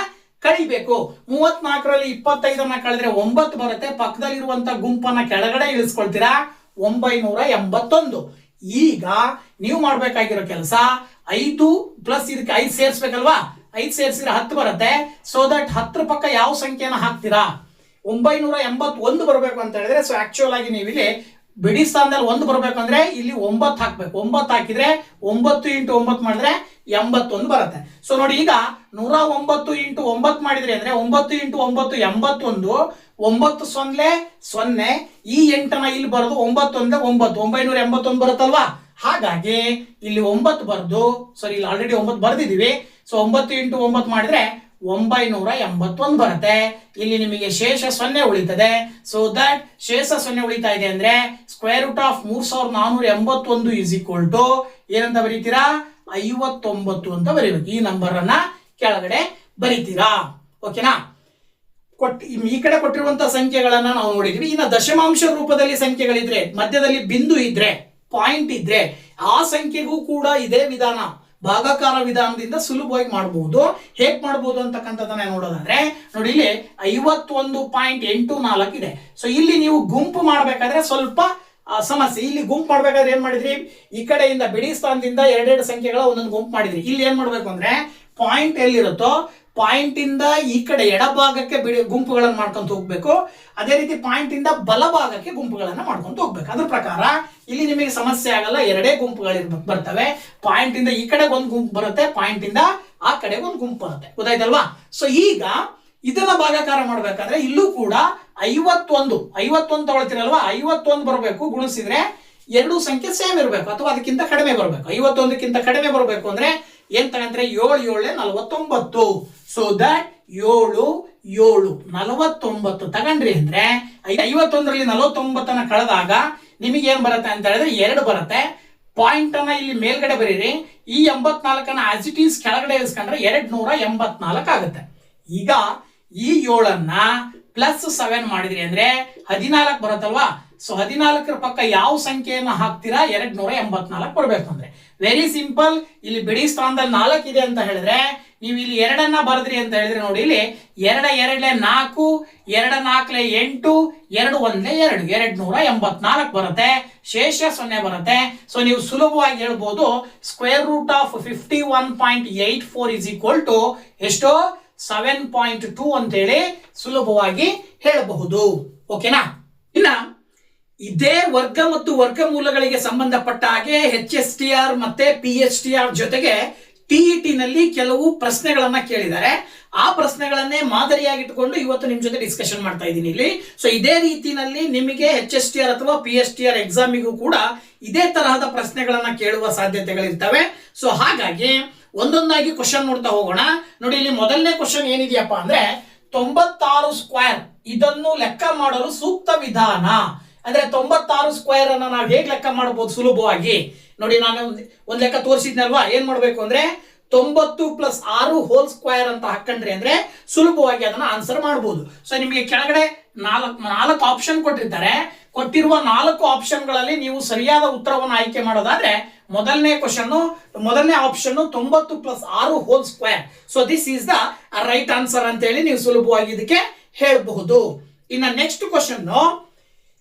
ಕಳಿಬೇಕು. 34ರಲ್ಲಿ 25 ಕಳೆದ್ರೆ 9 ಬರುತ್ತೆ. ಪಕ್ಕದಲ್ಲಿರುವಂತ ಗುಂಪನ್ನ ಕೆಳಗಡೆ ಇಳಿಸ್ಕೊಳ್ತೀರಾ, 981. ಈಗ ನೀವು ಮಾಡ್ಬೇಕಾಗಿರೋ ಕೆಲಸ 5 ಪ್ಲಸ್ ಇದಕ್ಕೆ 5 ಸೇರಿಸ್ಬೇಕಲ್ವಾ? 5 ಸೇರಿಸಿದ್ರೆ 10 ಬರುತ್ತೆ. ಸೊ ದಟ್ 10 ಪಕ್ಕ ಯಾವ ಸಂಖ್ಯೆನ ಹಾಕ್ತೀರಾ? 981 ಬರಬೇಕು ಅಂತ ಹೇಳಿದ್ರೆ ಸೊ ಆಕ್ಚುಯಲ್ ಆಗಿ ನೀವು ಇಲ್ಲಿ ಬಿಡಿ ಸ್ಥಾನದಲ್ಲಿ 1 ಬರ್ಬೇಕಂದ್ರೆ ಇಲ್ಲಿ 9 ಹಾಕ್ಬೇಕು. 9 ಹಾಕಿದ್ರೆ 9 × 9 ಮಾಡಿದ್ರೆ 81 ಬರುತ್ತೆ. ಸೊ ನೋಡಿ, ಈಗ 109 × 9 ಮಾಡಿದ್ರಿ ಅಂದ್ರೆ 9 × 9 81, 9 0 0. ಈ 8 ಇಲ್ಲಿ ಬರೋದು 9 1 9, 981 ಬರುತ್ತಲ್ವಾ? ಹಾಗಾಗಿ ಇಲ್ಲಿ 9 ಬರೆದು ಸಾರಿ ಇಲ್ಲಿ ಆಲ್ರೆಡಿ 9 ಬರ್ದಿದೀವಿ. ಸೊ 9 × 9 ಮಾಡಿದ್ರೆ 981 ಬರುತ್ತೆ. ಇಲ್ಲಿ ನಿಮಗೆ ಶೇಷ 0 ಉಳಿತದೆ. ಸೊ ದಟ್ ಶೇಷ 0 ಉಳಿತಾ ಇದೆ ಅಂದ್ರೆ √3481 ಏನಂತ ಬರೀತೀರಾ? 59 ಅಂತ ಬರೀಬೇಕು. ಈ ನಂಬರ್ ಅನ್ನ ಕೆಳಗಡೆ ಬರೀತೀರಾ. ಓಕೆನಾ? ಈ ಕಡೆ ಕೊಟ್ಟಿರುವಂತಹ ಸಂಖ್ಯೆಗಳನ್ನ ನಾವು ನೋಡಿದ್ವಿ. ಇನ್ನು ದಶಮಾಂಶ ರೂಪದಲ್ಲಿ ಸಂಖ್ಯೆಗಳಿದ್ರೆ, ಮಧ್ಯದಲ್ಲಿ ಬಿಂದು ಇದ್ರೆ, ಪಾಯಿಂಟ್ ಇದ್ರೆ, ಆ ಸಂಖ್ಯೆಗೂ ಕೂಡ ಇದೇ ವಿಧಾನ ಭಾಗಾಕಾರ ವಿಧಾನದಿಂದ ಸುಲಭವಾಗಿ ಮಾಡಬಹುದು. ಹೇಗೆ ಮಾಡಬಹುದು ಅಂತಕ್ಕಂಥದ್ದನ್ನ ನೋಡೋದಾದ್ರೆ ನೋಡಿ, ಇಲ್ಲಿ 51.84 ಇದೆ. ಸೊ ಇಲ್ಲಿ ನೀವು ಗುಂಪು ಮಾಡಬೇಕಾದ್ರೆ ಸ್ವಲ್ಪ ಸಮಸ್ಯೆ. ಇಲ್ಲಿ ಗುಂಪು ಮಾಡ್ಬೇಕಾದ್ರೆ ಏನ್ ಮಾಡಿದ್ರಿ, ಈ ಕಡೆಯಿಂದ ಬಿಡಿ ಸ್ಥಾನದಿಂದ ಎರಡೆರಡು ಸಂಖ್ಯೆಗಳ ಒಂದೊಂದು ಗುಂಪು ಮಾಡಿದ್ರಿ. ಇಲ್ಲಿ ಏನ್ ಮಾಡ್ಬೇಕು ಅಂದ್ರೆ ಪಾಯಿಂಟ್ ಎಲ್ಲಿರುತ್ತೋ ಪಾಯಿಂಟ್ ಇಂದ ಈ ಕಡೆ ಎಡಭಾಗಕ್ಕೆ ಗುಂಪುಗಳನ್ನು ಮಾಡ್ಕೊಂತ ಹೋಗ್ಬೇಕು. ಅದೇ ರೀತಿ ಪಾಯಿಂಟ್ ಇಂದ ಬಲಭಾಗಕ್ಕೆ ಗುಂಪುಗಳನ್ನ ಮಾಡ್ಕೊಂತ ಹೋಗ್ಬೇಕು. ಅದ್ರ ಪ್ರಕಾರ ಇಲ್ಲಿ ನಿಮಗೆ ಸಮಸ್ಯೆ ಆಗಲ್ಲ, ಎರಡೇ ಗುಂಪುಗಳು ಬರ್ತವೆ. ಪಾಯಿಂಟ್ ಇಂದ ಈ ಕಡೆ ಒಂದು ಗುಂಪು ಬರುತ್ತೆ, ಪಾಯಿಂಟ್ ಇಂದ ಆ ಕಡೆ ಒಂದು ಗುಂಪು ಬರುತ್ತೆ. ಗೊತ್ತಾಯ್ತಲ್ವಾ? ಸೊ ಈಗ ಇದನ್ನ ಭಾಗಾಕಾರ ಮಾಡ್ಬೇಕಾದ್ರೆ ಇಲ್ಲೂ ಕೂಡ 51 ತಗೊಳ್ತೀರಲ್ವಾ, 51 ಬರಬೇಕು. ಗುಣಿಸಿದ್ರೆ ಎರಡು ಸಂಖ್ಯೆ ಸೇಮ್ ಇರಬೇಕು ಅಥವಾ ಅದಕ್ಕಿಂತ ಕಡಿಮೆ ಬರಬೇಕು. 51ಕ್ಕಿಂತ ಕಡಿಮೆ ಬರಬೇಕು ಅಂದ್ರೆ ಏನ್ ತಗಂದ್ರೆ 7 7 49. ಸೊ ದಟ್ 7 7 49 ತಗೊಂಡ್ರಿ ಅಂದ್ರೆ 51ರಲ್ಲಿ 49 ಕಳೆದಾಗ ನಿಮಗೆ ಏನ್ ಬರುತ್ತೆ ಅಂತ ಹೇಳಿದ್ರೆ 2 ಬರುತ್ತೆ. ಪಾಯಿಂಟ್ ಅನ್ನ ಇಲ್ಲಿ ಮೇಲ್ಗಡೆ ಬರೀರಿ. ಈ 84 ಆಸ್ ಇಟ್ ಈಸ್ ಕೆಳಗಡೆ ಇಳಿಸ್ಕೊಂಡ್ರೆ 284 ಆಗುತ್ತೆ. ಈಗ ಈ 7 ಪ್ಲಸ್ 7 ಮಾಡಿದ್ರಿ ಅಂದ್ರೆ 14 ಬರುತ್ತಲ್ವಾ. ಸೊ 14 ಪಕ್ಕ ಯಾವ ಸಂಖ್ಯೆಯನ್ನ ಹಾಕ್ತೀರಾ, 284 ಬರ್ಬೇಕು. ಅಂದ್ರೆ ವೆರಿ ಸಿಂಪಲ್. ಇಲ್ಲಿ ಬಿಡಿ ಸ್ಥಾನದಲ್ಲಿ 4 ಇದೆ ಅಂತ ಹೇಳಿದ್ರೆ ನೀವು ಇಲ್ಲಿ 2 ಬರೆದ್ರಿ ಅಂತ ಹೇಳಿದ್ರೆ ನೋಡಿ, ಇಲ್ಲಿ 2 2 4, 2 4 8, 2 1 2, 284 ಬರುತ್ತೆ. ಶೇಷ 0 ಬರುತ್ತೆ. ಸೊ ನೀವು ಸುಲಭವಾಗಿ ಹೇಳ್ಬೋದು square root of 51.84 is equal to ಎಷ್ಟು, 7.2 ಅಂತೇಳಿ ಸುಲಭವಾಗಿ ಹೇಳಬಹುದು. ಓಕೆನಾ? ಇನ್ನ ಇದೇ ವರ್ಗ ಮತ್ತು ವರ್ಗಮೂಲಗಳಿಗೆ ಸಂಬಂಧಪಟ್ಟ ಹಾಗೆ HSTR ಮತ್ತೆ PHTR ಜೊತೆಗೆ TET ನಲ್ಲಿ ಕೆಲವು ಪ್ರಶ್ನೆಗಳನ್ನ ಕೇಳಿದ್ದಾರೆ. ಆ ಪ್ರಶ್ನೆಗಳನ್ನೇ ಮಾದರಿಯಾಗಿಟ್ಟುಕೊಂಡು ಇವತ್ತು ನಿಮ್ ಜೊತೆ ಡಿಸ್ಕಷನ್ ಮಾಡ್ತಾ ಇದ್ದೀನಿ ಇಲ್ಲಿ. ಸೊ ಇದೇ ರೀತಿನಲ್ಲಿ ನಿಮಗೆ HSTR ಅಥವಾ PHTR ಎಕ್ಸಾಮಿಗೂ ಕೂಡ ಇದೇ ತರಹದ ಪ್ರಶ್ನೆಗಳನ್ನ ಕೇಳುವ ಸಾಧ್ಯತೆಗಳಿರ್ತವೆ. ಸೊ ಹಾಗಾಗಿ ಒಂದೊಂದಾಗಿ ಕ್ವಶನ್ ನೋಡ್ತಾ ಹೋಗೋಣ. ನೋಡಿ, ಇಲ್ಲಿ ಮೊದಲನೇ ಕ್ವಶನ್ ಏನಿದೆಯಪ್ಪ ಅಂದ್ರೆ 96 ಸ್ಕ್ವೇರ್ ಇದನ್ನು ಲೆಕ್ಕ ಮಾಡಲು ಸೂಕ್ತ ವಿಧಾನ. ಅಂದ್ರೆ 96 ಸ್ಕ್ವೇರ್ ಅನ್ನ ನಾವು ಹೇಗೆ ಲೆಕ್ಕ ಮಾಡಬಹುದು ಸುಲಭವಾಗಿ. ನೋಡಿ, ನಾನು ಒಂದ್ ಲೆಕ್ಕ ತೋರಿಸಿದ್ನಲ್ವಾ, ಏನ್ ಮಾಡ್ಬೇಕು ಅಂದ್ರೆ 90 + 6 ಹೋಲ್ ಸ್ಕ್ವೇರ್ ಅಂತ ಹಾಕೊಂಡ್ರಿ ಅಂದ್ರೆ ಸುಲಭವಾಗಿ ಅದನ್ನ ಆನ್ಸರ್ ಮಾಡಬಹುದು. ಸೊ ನಿಮಗೆ ಕೆಳಗಡೆ ನಾಲ್ಕು ಆಪ್ಷನ್ ಕೊಟ್ಟಿರ್ತಾರೆ. ಕೊಟ್ಟಿರುವ 4 ಆಪ್ಷನ್ಗಳಲ್ಲಿ ನೀವು ಸರಿಯಾದ ಉತ್ತರವನ್ನು ಆಯ್ಕೆ ಮಾಡೋದಾದ್ರೆ ಮೊದಲನೇ option 90 + 6 whole square. So this is the right answer ಅಂತ ಹೇಳಿ ನೀವು ಸುಲಭವಾಗಿ ಇದಕ್ಕೆ ಹೇಳಬಹುದು. ಇನ್ನ ನೆಕ್ಸ್ಟ್ ಕ್ವಶನ್,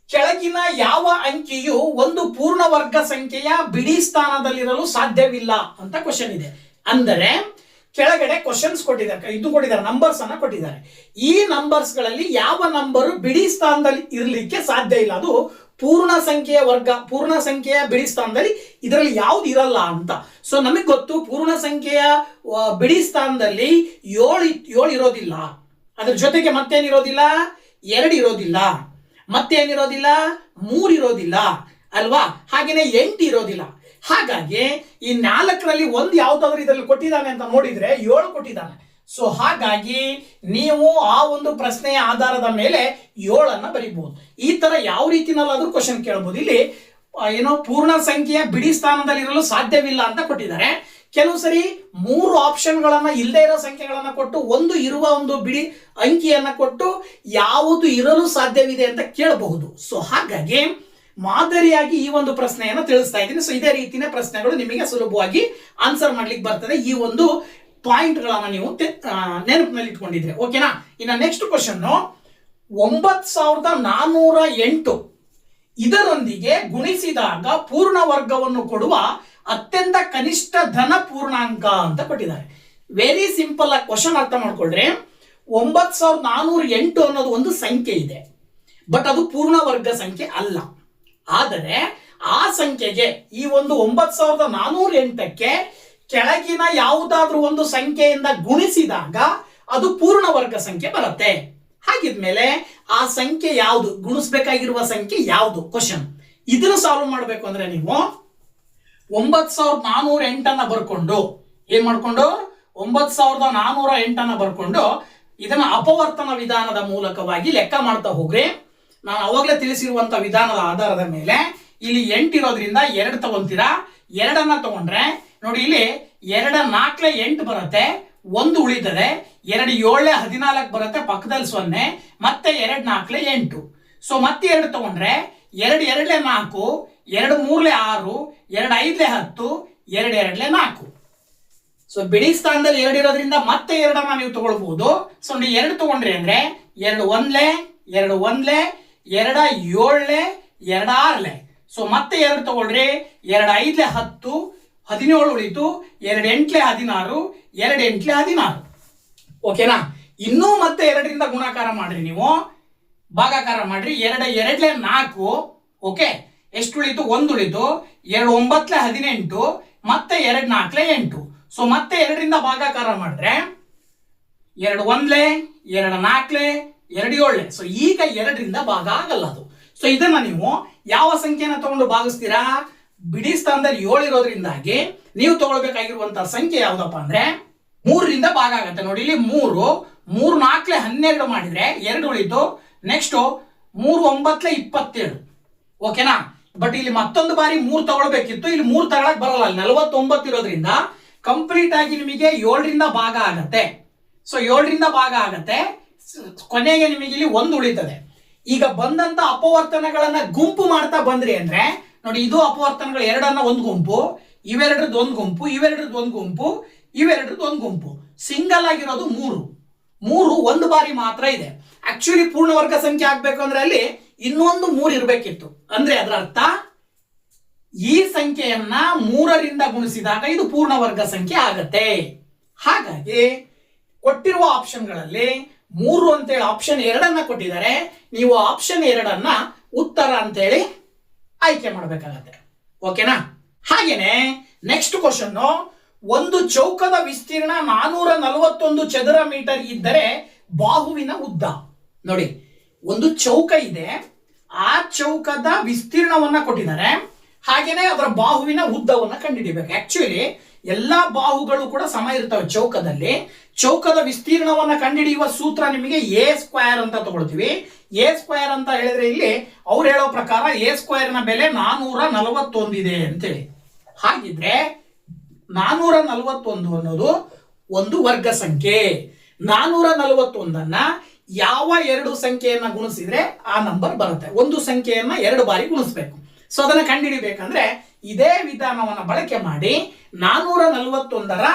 ಕೆಳಗಿನ ಯಾವ ಅಂಕಿಯು ಒಂದು ಪೂರ್ಣ ವರ್ಗ ಸಂಖ್ಯೆಯ ಬಿಡಿ ಸ್ಥಾನದಲ್ಲಿರಲು ಸಾಧ್ಯವಿಲ್ಲ ಅಂತ ಕ್ವಶನ್ ಇದೆ. ಅಂದರೆ ಕೆಳಗಡೆ ಕ್ವಶನ್ಸ್ ಕೊಟ್ಟಿದ್ದಾರೆ, ನಂಬರ್ಸ್ ಅನ್ನ ಕೊಟ್ಟಿದ್ದಾರೆ. ಈ ನಂಬರ್ಸ್ ಗಳಲ್ಲಿ ಯಾವ ನಂಬರ್ ಬಿಡಿ ಸ್ಥಾನದಲ್ಲಿ ಇರಲಿಕ್ಕೆ ಸಾಧ್ಯ ಇಲ್ಲ, ಅದು ಪೂರ್ಣ ಸಂಖ್ಯೆಯ ಬಿಡಿ ಸ್ಥಾನದಲ್ಲಿ ಇದರಲ್ಲಿ ಯಾವ್ದು ಇರಲ್ಲ ಅಂತ. ಸೊ ನಮಗೆ ಗೊತ್ತು ಪೂರ್ಣ ಸಂಖ್ಯೆಯ ಬಿಡಿ ಸ್ಥಾನದಲ್ಲಿ 7 ಇರೋದಿಲ್ಲ. ಅದ್ರ ಜೊತೆಗೆ ಮತ್ತೇನಿರೋದಿಲ್ಲ, 2 ಇರೋದಿಲ್ಲ, ಮತ್ತೇನಿರೋದಿಲ್ಲ, 3 ಇರೋದಿಲ್ಲ ಅಲ್ವಾ. ಹಾಗೇನೆ 8 ಇರೋದಿಲ್ಲ. ಹಾಗಾಗಿ ಈ 4ರಲ್ಲಿ ಒಂದು ಯಾವ್ದಾದ್ರು ಇದರಲ್ಲಿ ಕೊಟ್ಟಿದ್ದಾನೆ ಅಂತ ನೋಡಿದ್ರೆ 7 ಕೊಟ್ಟಿದ್ದಾನೆ. ಸೊ ಹಾಗಾಗಿ ನೀವು ಆ ಒಂದು ಪ್ರಶ್ನೆಯ ಆಧಾರದ ಮೇಲೆ 7 ಬರೀಬಹುದು. ಈ ತರ ಯಾವ ರೀತಿನಲ್ಲಾದ್ರೂ ಕ್ವಶನ್ ಕೇಳಬಹುದು. ಇಲ್ಲಿ ಪೂರ್ಣ ಸಂಖ್ಯೆಯ ಬಿಡಿ ಸ್ಥಾನದಲ್ಲಿ ಇರಲು ಸಾಧ್ಯವಿಲ್ಲ ಅಂತ ಕೊಟ್ಟಿದ್ದಾರೆ. ಕೆಲವು ಸರಿ 3 ಆಪ್ಷನ್ಗಳನ್ನ ಇಲ್ಲದೆ ಇರೋ ಸಂಖ್ಯೆಗಳನ್ನ ಕೊಟ್ಟು ಒಂದು ಇರುವ ಒಂದು ಬಿಡಿ ಅಂಕಿಯನ್ನ ಕೊಟ್ಟು ಯಾವುದು ಇರಲು ಸಾಧ್ಯವಿದೆ ಅಂತ ಕೇಳಬಹುದು. ಸೊ ಹಾಗಾಗಿ ಮಾದರಿಯಾಗಿ ಈ ಒಂದು ಪ್ರಶ್ನೆಯನ್ನು ತಿಳಿಸ್ತಾ ಇದ್ದೀನಿ. ಸೊ ಇದೇ ರೀತಿಯ ಪ್ರಶ್ನೆಗಳು ನಿಮಗೆ ಸುಲಭವಾಗಿ ಆನ್ಸರ್ ಮಾಡ್ಲಿಕ್ಕೆ ಬರ್ತದೆ. ಈ ಒಂದು ಪಾಯಿಂಟ್ ಗಳನ್ನ ನೀವು ನೆನಪಿನಲ್ಲಿ ಇಟ್ಕೊಂಡಿದ್ರೆ ಓಕೆನಾ. ಇನ್ನು ನೆಕ್ಸ್ಟ್ ಕ್ವಶನ್ 9408 ಇದರೊಂದಿಗೆ ಗುಣಿಸಿದಾಗ ಪೂರ್ಣ ವರ್ಗವನ್ನು ಕೊಡುವ ಅತ್ಯಂತ ಕನಿಷ್ಠ ಧನ ಪೂರ್ಣಾಂಕ ಅಂತ ಕೊಟ್ಟಿದ್ದಾರೆ. ವೆರಿ ಸಿಂಪಲ್ ಆಗಿ ಕ್ವಶನ್ ಅರ್ಥ ಮಾಡ್ಕೊಳ್ರಿ. 9408 ಅನ್ನೋದು ಒಂದು ಸಂಖ್ಯೆ ಇದೆ, ಬಟ್ ಅದು ಪೂರ್ಣ ವರ್ಗ ಸಂಖ್ಯೆ ಅಲ್ಲ. ಆದರೆ ಆ ಸಂಖ್ಯೆಗೆ ಈ ಒಂದು 9408ಕ್ಕೆ ಕೆಳಗಿನ ಯಾವುದಾದ್ರೂ ಒಂದು ಸಂಖ್ಯೆಯಿಂದ ಗುಣಿಸಿದಾಗ ಅದು ಪೂರ್ಣ ವರ್ಗ ಸಂಖ್ಯೆ ಬರುತ್ತೆ. ಹಾಗಿದ್ಮೇಲೆ ಆ ಸಂಖ್ಯೆ ಯಾವುದು, ಗುಣಿಸಬೇಕಾಗಿರುವ ಸಂಖ್ಯೆ ಯಾವುದು ಕ್ವಶನ್. ಇದನ್ನು ಸಾಲ್ವ್ ಮಾಡಬೇಕು ಅಂದ್ರೆ ನೀವು 9408 ಬರ್ಕೊಂಡು ಏನ್ ಮಾಡ್ಕೊಂಡು 9408 ಬರ್ಕೊಂಡು ಇದನ್ನ ಅಪವರ್ತನ ವಿಧಾನದ ಮೂಲಕವಾಗಿ ಲೆಕ್ಕ ಮಾಡ್ತಾ ಹೋಗ್ರಿ. ನಾನು ಅವಾಗಲೇ ತಿಳಿಸಿರುವಂತ ವಿಧಾನದ ಆಧಾರದ ಮೇಲೆ ಇಲ್ಲಿ 8 ಇರೋದ್ರಿಂದ 2 ತಗೊಂತೀರಾ. 2 ತಗೊಂಡ್ರೆ ನೋಡಿ, ಇಲ್ಲಿ 2 4 8 ಬರುತ್ತೆ, 1 ಉಳಿತದೆ. 2 7 14 ಬರುತ್ತೆ, ಪಕ್ಕದಲ್ಲಿ 0, ಮತ್ತೆ 2 4 8. ಸೊ ಮತ್ತೆ 2 ತಗೊಂಡ್ರೆ 2 2 4, 2 3 6, 2 5 10, 2 2 4. ಸೊ ಬಿಡಿ ಸ್ಥಾನದಲ್ಲಿ 2 ಇರೋದ್ರಿಂದ ಮತ್ತೆ 2 ನೀವು ತಗೊಳ್ಬಹುದು. ಸೊ ನೀವು 2 ತಗೊಂಡ್ರಿ ಅಂದ್ರೆ 2 1 2 1 2 7 2 6. ಸೊ ಮತ್ತೆ 2 ತಗೊಳ್ರಿ, 2 5 10 17 ಉಳಿತು, 2 8 16 2 8 16. ಓಕೆನಾ? ಇನ್ನೂ ಮತ್ತೆ 2ರಿಂದ ಗುಣಾಕಾರ ಮಾಡ್ರಿ, ನೀವು ಭಾಗಾಕಾರ ಮಾಡ್ರಿ. 2 2 4. ಓಕೆ, ಎಷ್ಟು ಉಳಿತು? 1 ಉಳಿತು. 2 9 18 ಮತ್ತೆ 2 4 8. ಸೊ ಮತ್ತೆ 2ರಿಂದ ಭಾಗಾಕಾರ ಮಾಡಿದ್ರೆ 2 1 2 4 2 7. ಸೊ ಈಗ 2ರಿಂದ ಭಾಗ ಆಗಲ್ಲ ಅದು. ಸೊ ಇದನ್ನ ನೀವು ಯಾವ ಸಂಖ್ಯೆನ ತಗೊಂಡು ಭಾಗಿಸ್ತೀರಾ? ಬಿಡಿ ಸ್ಥಾನದಲ್ಲಿ 7 ಇರೋದ್ರಿಂದಾಗಿ ನೀವು ತಗೊಳ್ಬೇಕಾಗಿರುವಂತಹ ಸಂಖ್ಯೆ ಯಾವ್ದಪ್ಪ ಅಂದ್ರೆ 3ರಿಂದ ಭಾಗ ಆಗತ್ತೆ. ನೋಡಿ ಇಲ್ಲಿ 3 3 4 12 ಮಾಡಿದ್ರೆ 2 ಉಳಿತು. ನೆಕ್ಸ್ಟ್ 3 9 27. ಓಕೆನಾ? ಬಟ್ ಇಲ್ಲಿ ಮತ್ತೊಂದು ಬಾರಿ 3 ತಗೊಳ್ಬೇಕಿತ್ತು, ಇಲ್ಲಿ 3 ತಗೊಳಕ್ ಬರಲ್ಲ. 49 ಇರೋದ್ರಿಂದ ಕಂಪ್ಲೀಟ್ ಆಗಿ ನಿಮಗೆ 7ರಿಂದ ಭಾಗ ಆಗತ್ತೆ. ಸೊ 7ರಿಂದ ಭಾಗ ಆಗತ್ತೆ, ಕೊನೆಗೆ ನಿಮಗೆ ಇಲ್ಲಿ 1 ಉಳಿತದೆ. ಈಗ ಬಂದಂತ ಅಪವರ್ತನಗಳನ್ನ ಗುಂಪು ಮಾಡ್ತಾ ಬಂದ್ರಿ ಅಂದ್ರೆ ನೋಡಿ, ಇದು ಅಪವರ್ತನಗಳು 2 ಒಂದು ಗುಂಪು, ಇವೆರಡರದ್ದು ಒಂದು ಗುಂಪು, ಇವೆರಡರದ್ದು ಒಂದು ಗುಂಪು, ಇವೆರಡರದ್ದು ಒಂದು ಗುಂಪು. ಸಿಂಗಲ್ ಆಗಿರೋದು 3 ಒಂದು ಬಾರಿ ಮಾತ್ರ ಇದೆ. ಆಕ್ಚುಲಿ ಪೂರ್ಣ ವರ್ಗ ಸಂಖ್ಯೆ ಆಗ್ಬೇಕು ಅಂದ್ರೆ ಅಲ್ಲಿ ಇನ್ನೊಂದು 3 ಇರಬೇಕಿತ್ತು. ಅಂದ್ರೆ ಅದರ ಅರ್ಥ ಈ ಸಂಖ್ಯೆಯನ್ನ 3ರಿಂದ ಗುಣಿಸಿದಾಗ ಇದು ಪೂರ್ಣ ವರ್ಗ ಸಂಖ್ಯೆ ಆಗತ್ತೆ. ಹಾಗಾಗಿ ಕೊಟ್ಟಿರುವ ಆಪ್ಷನ್ಗಳಲ್ಲಿ 3 ಅಂತೇಳಿ ಆಪ್ಷನ್ 2 ಕೊಟ್ಟಿದ್ದಾರೆ. ನೀವು ಆಪ್ಷನ್ 2 ಉತ್ತರ ಅಂತೇಳಿ ಆಯ್ಕೆ ಮಾಡಬೇಕಾಗತ್ತೆ. ಓಕೆನಾ? ಹಾಗೇನೆ ನೆಕ್ಸ್ಟ್ ಕ್ವಶನ್, ಒಂದು ಚೌಕದ ವಿಸ್ತೀರ್ಣ 441 ಚದರ ಮೀಟರ್ ಇದ್ದರೆ ಬಾಹುವಿನ ಉದ್ದ. ನೋಡಿ, ಒಂದು ಚೌಕ ಇದೆ, ಆ ಚೌಕದ ವಿಸ್ತೀರ್ಣವನ್ನ ಕೊಟ್ಟಿದ್ದಾರೆ, ಹಾಗೇನೆ ಅದರ ಬಾಹುವಿನ ಉದ್ದವನ್ನ ಕಂಡುಹಿಡಿಬೇಕು. ಆಕ್ಚುಲಿ ಎಲ್ಲಾ ಬಾಹುಗಳು ಕೂಡ ಸಮ ಇರ್ತವೆ ಚೌಕದಲ್ಲಿ. ಚೌಕದ ವಿಸ್ತೀರ್ಣವನ್ನ ಕಂಡುಹಿಡಿಯುವ ಸೂತ್ರ ನಿಮಗೆ ಎ ಸ್ಕ್ವೇರ್ ಅಂತ ತಗೊಳ್ತೀವಿ. ಎ ಸ್ಕ್ವೇರ್ ಅಂತ ಹೇಳಿದ್ರೆ ಇಲ್ಲಿ ಅವ್ರು ಹೇಳೋ ಪ್ರಕಾರ ಎ ಸ್ಕ್ವೇರ್ ನ ಬೆಲೆ 441 ಇದೆ ಅಂತೇಳಿ. ಹಾಗಿದ್ರೆ 441 ಅನ್ನೋದು ಒಂದು ವರ್ಗ ಸಂಖ್ಯೆ. 441 ಯಾವ 2 ಸಂಖ್ಯೆಯನ್ನ ಗುಣಿಸಿದ್ರೆ ಆ ನಂಬರ್ ಬರುತ್ತೆ. ಒಂದು ಸಂಖ್ಯೆಯನ್ನ 2 ಬಾರಿ ಗುಣಿಸ್ಬೇಕು. ಸೊ ಅದನ್ನ ಕಂಡುಹಿಡಿಬೇಕಂದ್ರೆ ಇದೇ ವಿಧಾನವನ್ನ ಬಳಕೆ ಮಾಡಿ 441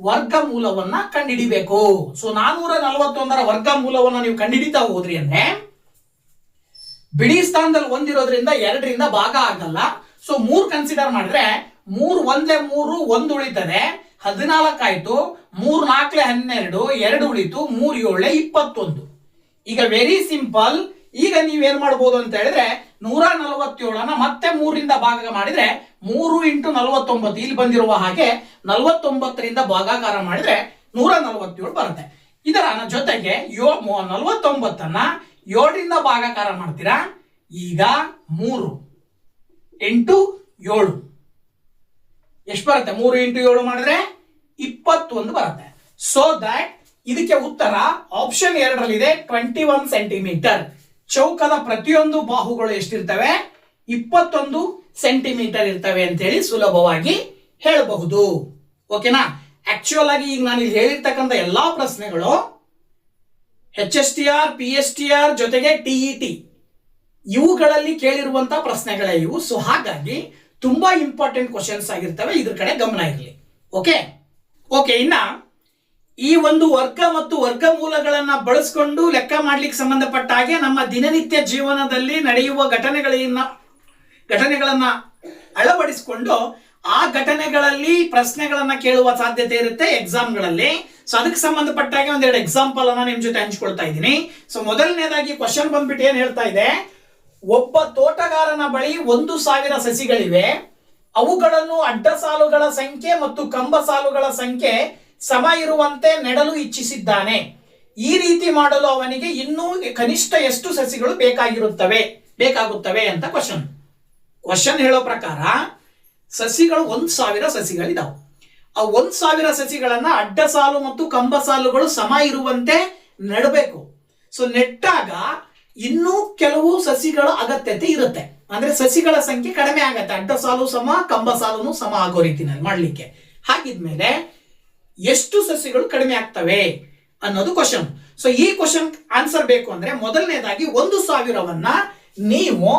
ವರ್ಗಮೂಲವನ್ನ ಕಂಡುಹಿಡಿಬೇಕು. ಸೊ 441 ವರ್ಗಮೂಲವನ್ನ ನೀವು ಕಂಡುಹಿಡಿತಾ ಹೋದ್ರಿ ಅಂದ್ರೆ ಬಿಡಿ ಸ್ಥಾನದಲ್ಲಿ 1 ಇರೋದ್ರಿಂದ 2ರಿಂದ ಭಾಗ ಆಗಲ್ಲ. ಸೊ 3 ಕನ್ಸಿಡರ್ ಮಾಡಿದ್ರೆ 3 1 3 1 ಉಳಿತದೆ, 14 ಆಯ್ತು. 3 4 12 2 ಉಳಿತು, 3 7 21. ಈಗ ವೆರಿ ಸಿಂಪಲ್. ಈಗ ನೀವೇನ್ ಮಾಡಬಹುದು ಅಂತ ಹೇಳಿದ್ರೆ 147 ಮತ್ತೆ 3ರಿಂದ ಭಾಗ ಮಾಡಿದ್ರೆ 3 × 49 ಇಲ್ಲಿ ಬಂದಿರುವ ಹಾಗೆ 49ರಿಂದ ಭಾಗಾಕಾರ ಮಾಡಿದ್ರೆ 147 ಬರುತ್ತೆ. ಇದರ ಜೊತೆಗೆ 49 7ರಿಂದ ಭಾಗಾಕಾರ ಮಾಡ್ತೀರಾ. ಈಗ 3 × 7 ಎಷ್ಟು ಬರುತ್ತೆ? 3 × 7 ಮಾಡಿದ್ರೆ 21 ಬರುತ್ತೆ. ಸೊ ದಟ್ ಇದಕ್ಕೆ ಉತ್ತರ ಆಪ್ಷನ್ 2ರಲ್ಲಿದೆ 21 ಸೆಂಟಿಮೀಟರ್. ಚೌಕದ ಪ್ರತಿಯೊಂದು ಬಾಹುಗಳು ಎಷ್ಟಿರ್ತವೆ? 21 ಸೆಂಟಿಮೀಟರ್ ಇರ್ತವೆ ಅಂತ ಹೇಳಿ ಸುಲಭವಾಗಿ ಹೇಳಬಹುದು. ಓಕೆನಾ? ಆಕ್ಚುಯಲ್ ಆಗಿ ಈಗ ನಾನು ಇಲ್ಲಿ ಹೇಳಿರ್ತಕ್ಕಂಥ ಎಲ್ಲಾ ಪ್ರಶ್ನೆಗಳು HSTR, PSTR ಜೊತೆಗೆ TET ಇವುಗಳಲ್ಲಿ ಕೇಳಿರುವಂತಹ ಪ್ರಶ್ನೆಗಳೇ ಇವು. ಸೊ ಹಾಗಾಗಿ ತುಂಬಾ ಇಂಪಾರ್ಟೆಂಟ್ ಕ್ವಶನ್ಸ್ ಆಗಿರ್ತವೆ, ಇದ್ರ ಕಡೆ ಗಮನ ಇರಲಿ. ಓಕೆ, ಇನ್ನ ಈ ಒಂದು ವರ್ಗ ಮತ್ತು ವರ್ಗಮೂಲಗಳನ್ನ ಬಳಸಿಕೊಂಡು ಲೆಕ್ಕ ಮಾಡ್ಲಿಕ್ಕೆ ಸಂಬಂಧಪಟ್ಟ ಹಾಗೆ ನಮ್ಮ ದಿನನಿತ್ಯ ಜೀವನದಲ್ಲಿ ನಡೆಯುವ ಘಟನೆಗಳನ್ನ ಅಳವಡಿಸಿಕೊಂಡು ಆ ಘಟನೆಗಳಲ್ಲಿ ಪ್ರಶ್ನೆಗಳನ್ನ ಕೇಳುವ ಸಾಧ್ಯತೆ ಇರುತ್ತೆ ಎಕ್ಸಾಮ್ಗಳಲ್ಲಿ. ಸೊ ಅದಕ್ಕೆ ಸಂಬಂಧಪಟ್ಟ ಹಾಗೆ ಒಂದೆರಡು ಎಕ್ಸಾಂಪಲ್ ಅನ್ನ ನಿಮ್ ಜೊತೆ ಹಂಚ್ಕೊಳ್ತಾ ಇದ್ದೀನಿ. ಸೊ ಮೊದಲನೇದಾಗಿ ಕ್ವಶನ್ ಬಂದ್ಬಿಟ್ಟು ಏನ್ ಹೇಳ್ತಾ ಇದೆ, ಒಬ್ಬ ತೋಟಗಾರನ ಬಳಿ 1000 ಸಸಿಗಳಿವೆ. ಅವುಗಳನ್ನು ಅಡ್ಡ ಸಾಲುಗಳ ಸಂಖ್ಯೆ ಮತ್ತು ಕಂಬ ಸಾಲುಗಳ ಸಂಖ್ಯೆ ಸಮ ಇರುವಂತೆ ನೆಡಲು ಇಚ್ಛಿಸಿದ್ದಾನೆ. ಈ ರೀತಿ ಮಾಡಲು ಅವನಿಗೆ ಇನ್ನೂ ಕನಿಷ್ಠ ಎಷ್ಟು ಸಸಿಗಳು ಬೇಕಾಗುತ್ತವೆ ಅಂತ ಕ್ವಶನ್ ಹೇಳೋ ಪ್ರಕಾರ ಸಸಿಗಳು 1000 ಸಸಿಗಳಿದಾವೆ. ಆ 1000 ಸಸಿಗಳನ್ನ ಅಡ್ಡ ಸಾಲು ಮತ್ತು ಕಂಬ ಸಾಲುಗಳು ಸಮ ಇರುವಂತೆ ನೆಡಬೇಕು. ಸೊ ನೆಟ್ಟಾಗ ಇನ್ನೂ ಕೆಲವು ಸಸಿಗಳ ಅಗತ್ಯತೆ ಇರುತ್ತೆ. ಅಂದ್ರೆ ಸಸಿಗಳ ಸಂಖ್ಯೆ ಕಡಿಮೆ ಆಗತ್ತೆ, ಅಡ್ಡ ಸಾಲು ಸಮ ಕಂಬ ಸಾಲುನು ಸಮ ಆಗೋ ರೀತಿನಲ್ಲಿ ಮಾಡ್ಲಿಕ್ಕೆ. ಹಾಗಿದ್ಮೇಲೆ ಎಷ್ಟು ಸಸಿಗಳು ಕಡಿಮೆ ಆಗ್ತವೆ ಅನ್ನೋದು ಕ್ವಶನ್. ಸೊ ಈ ಕ್ವಶನ್ ಆನ್ಸರ್ ಬೇಕು ಅಂದ್ರೆ ಮೊದಲನೇದಾಗಿ 1000ವನ್ನ ನೀವು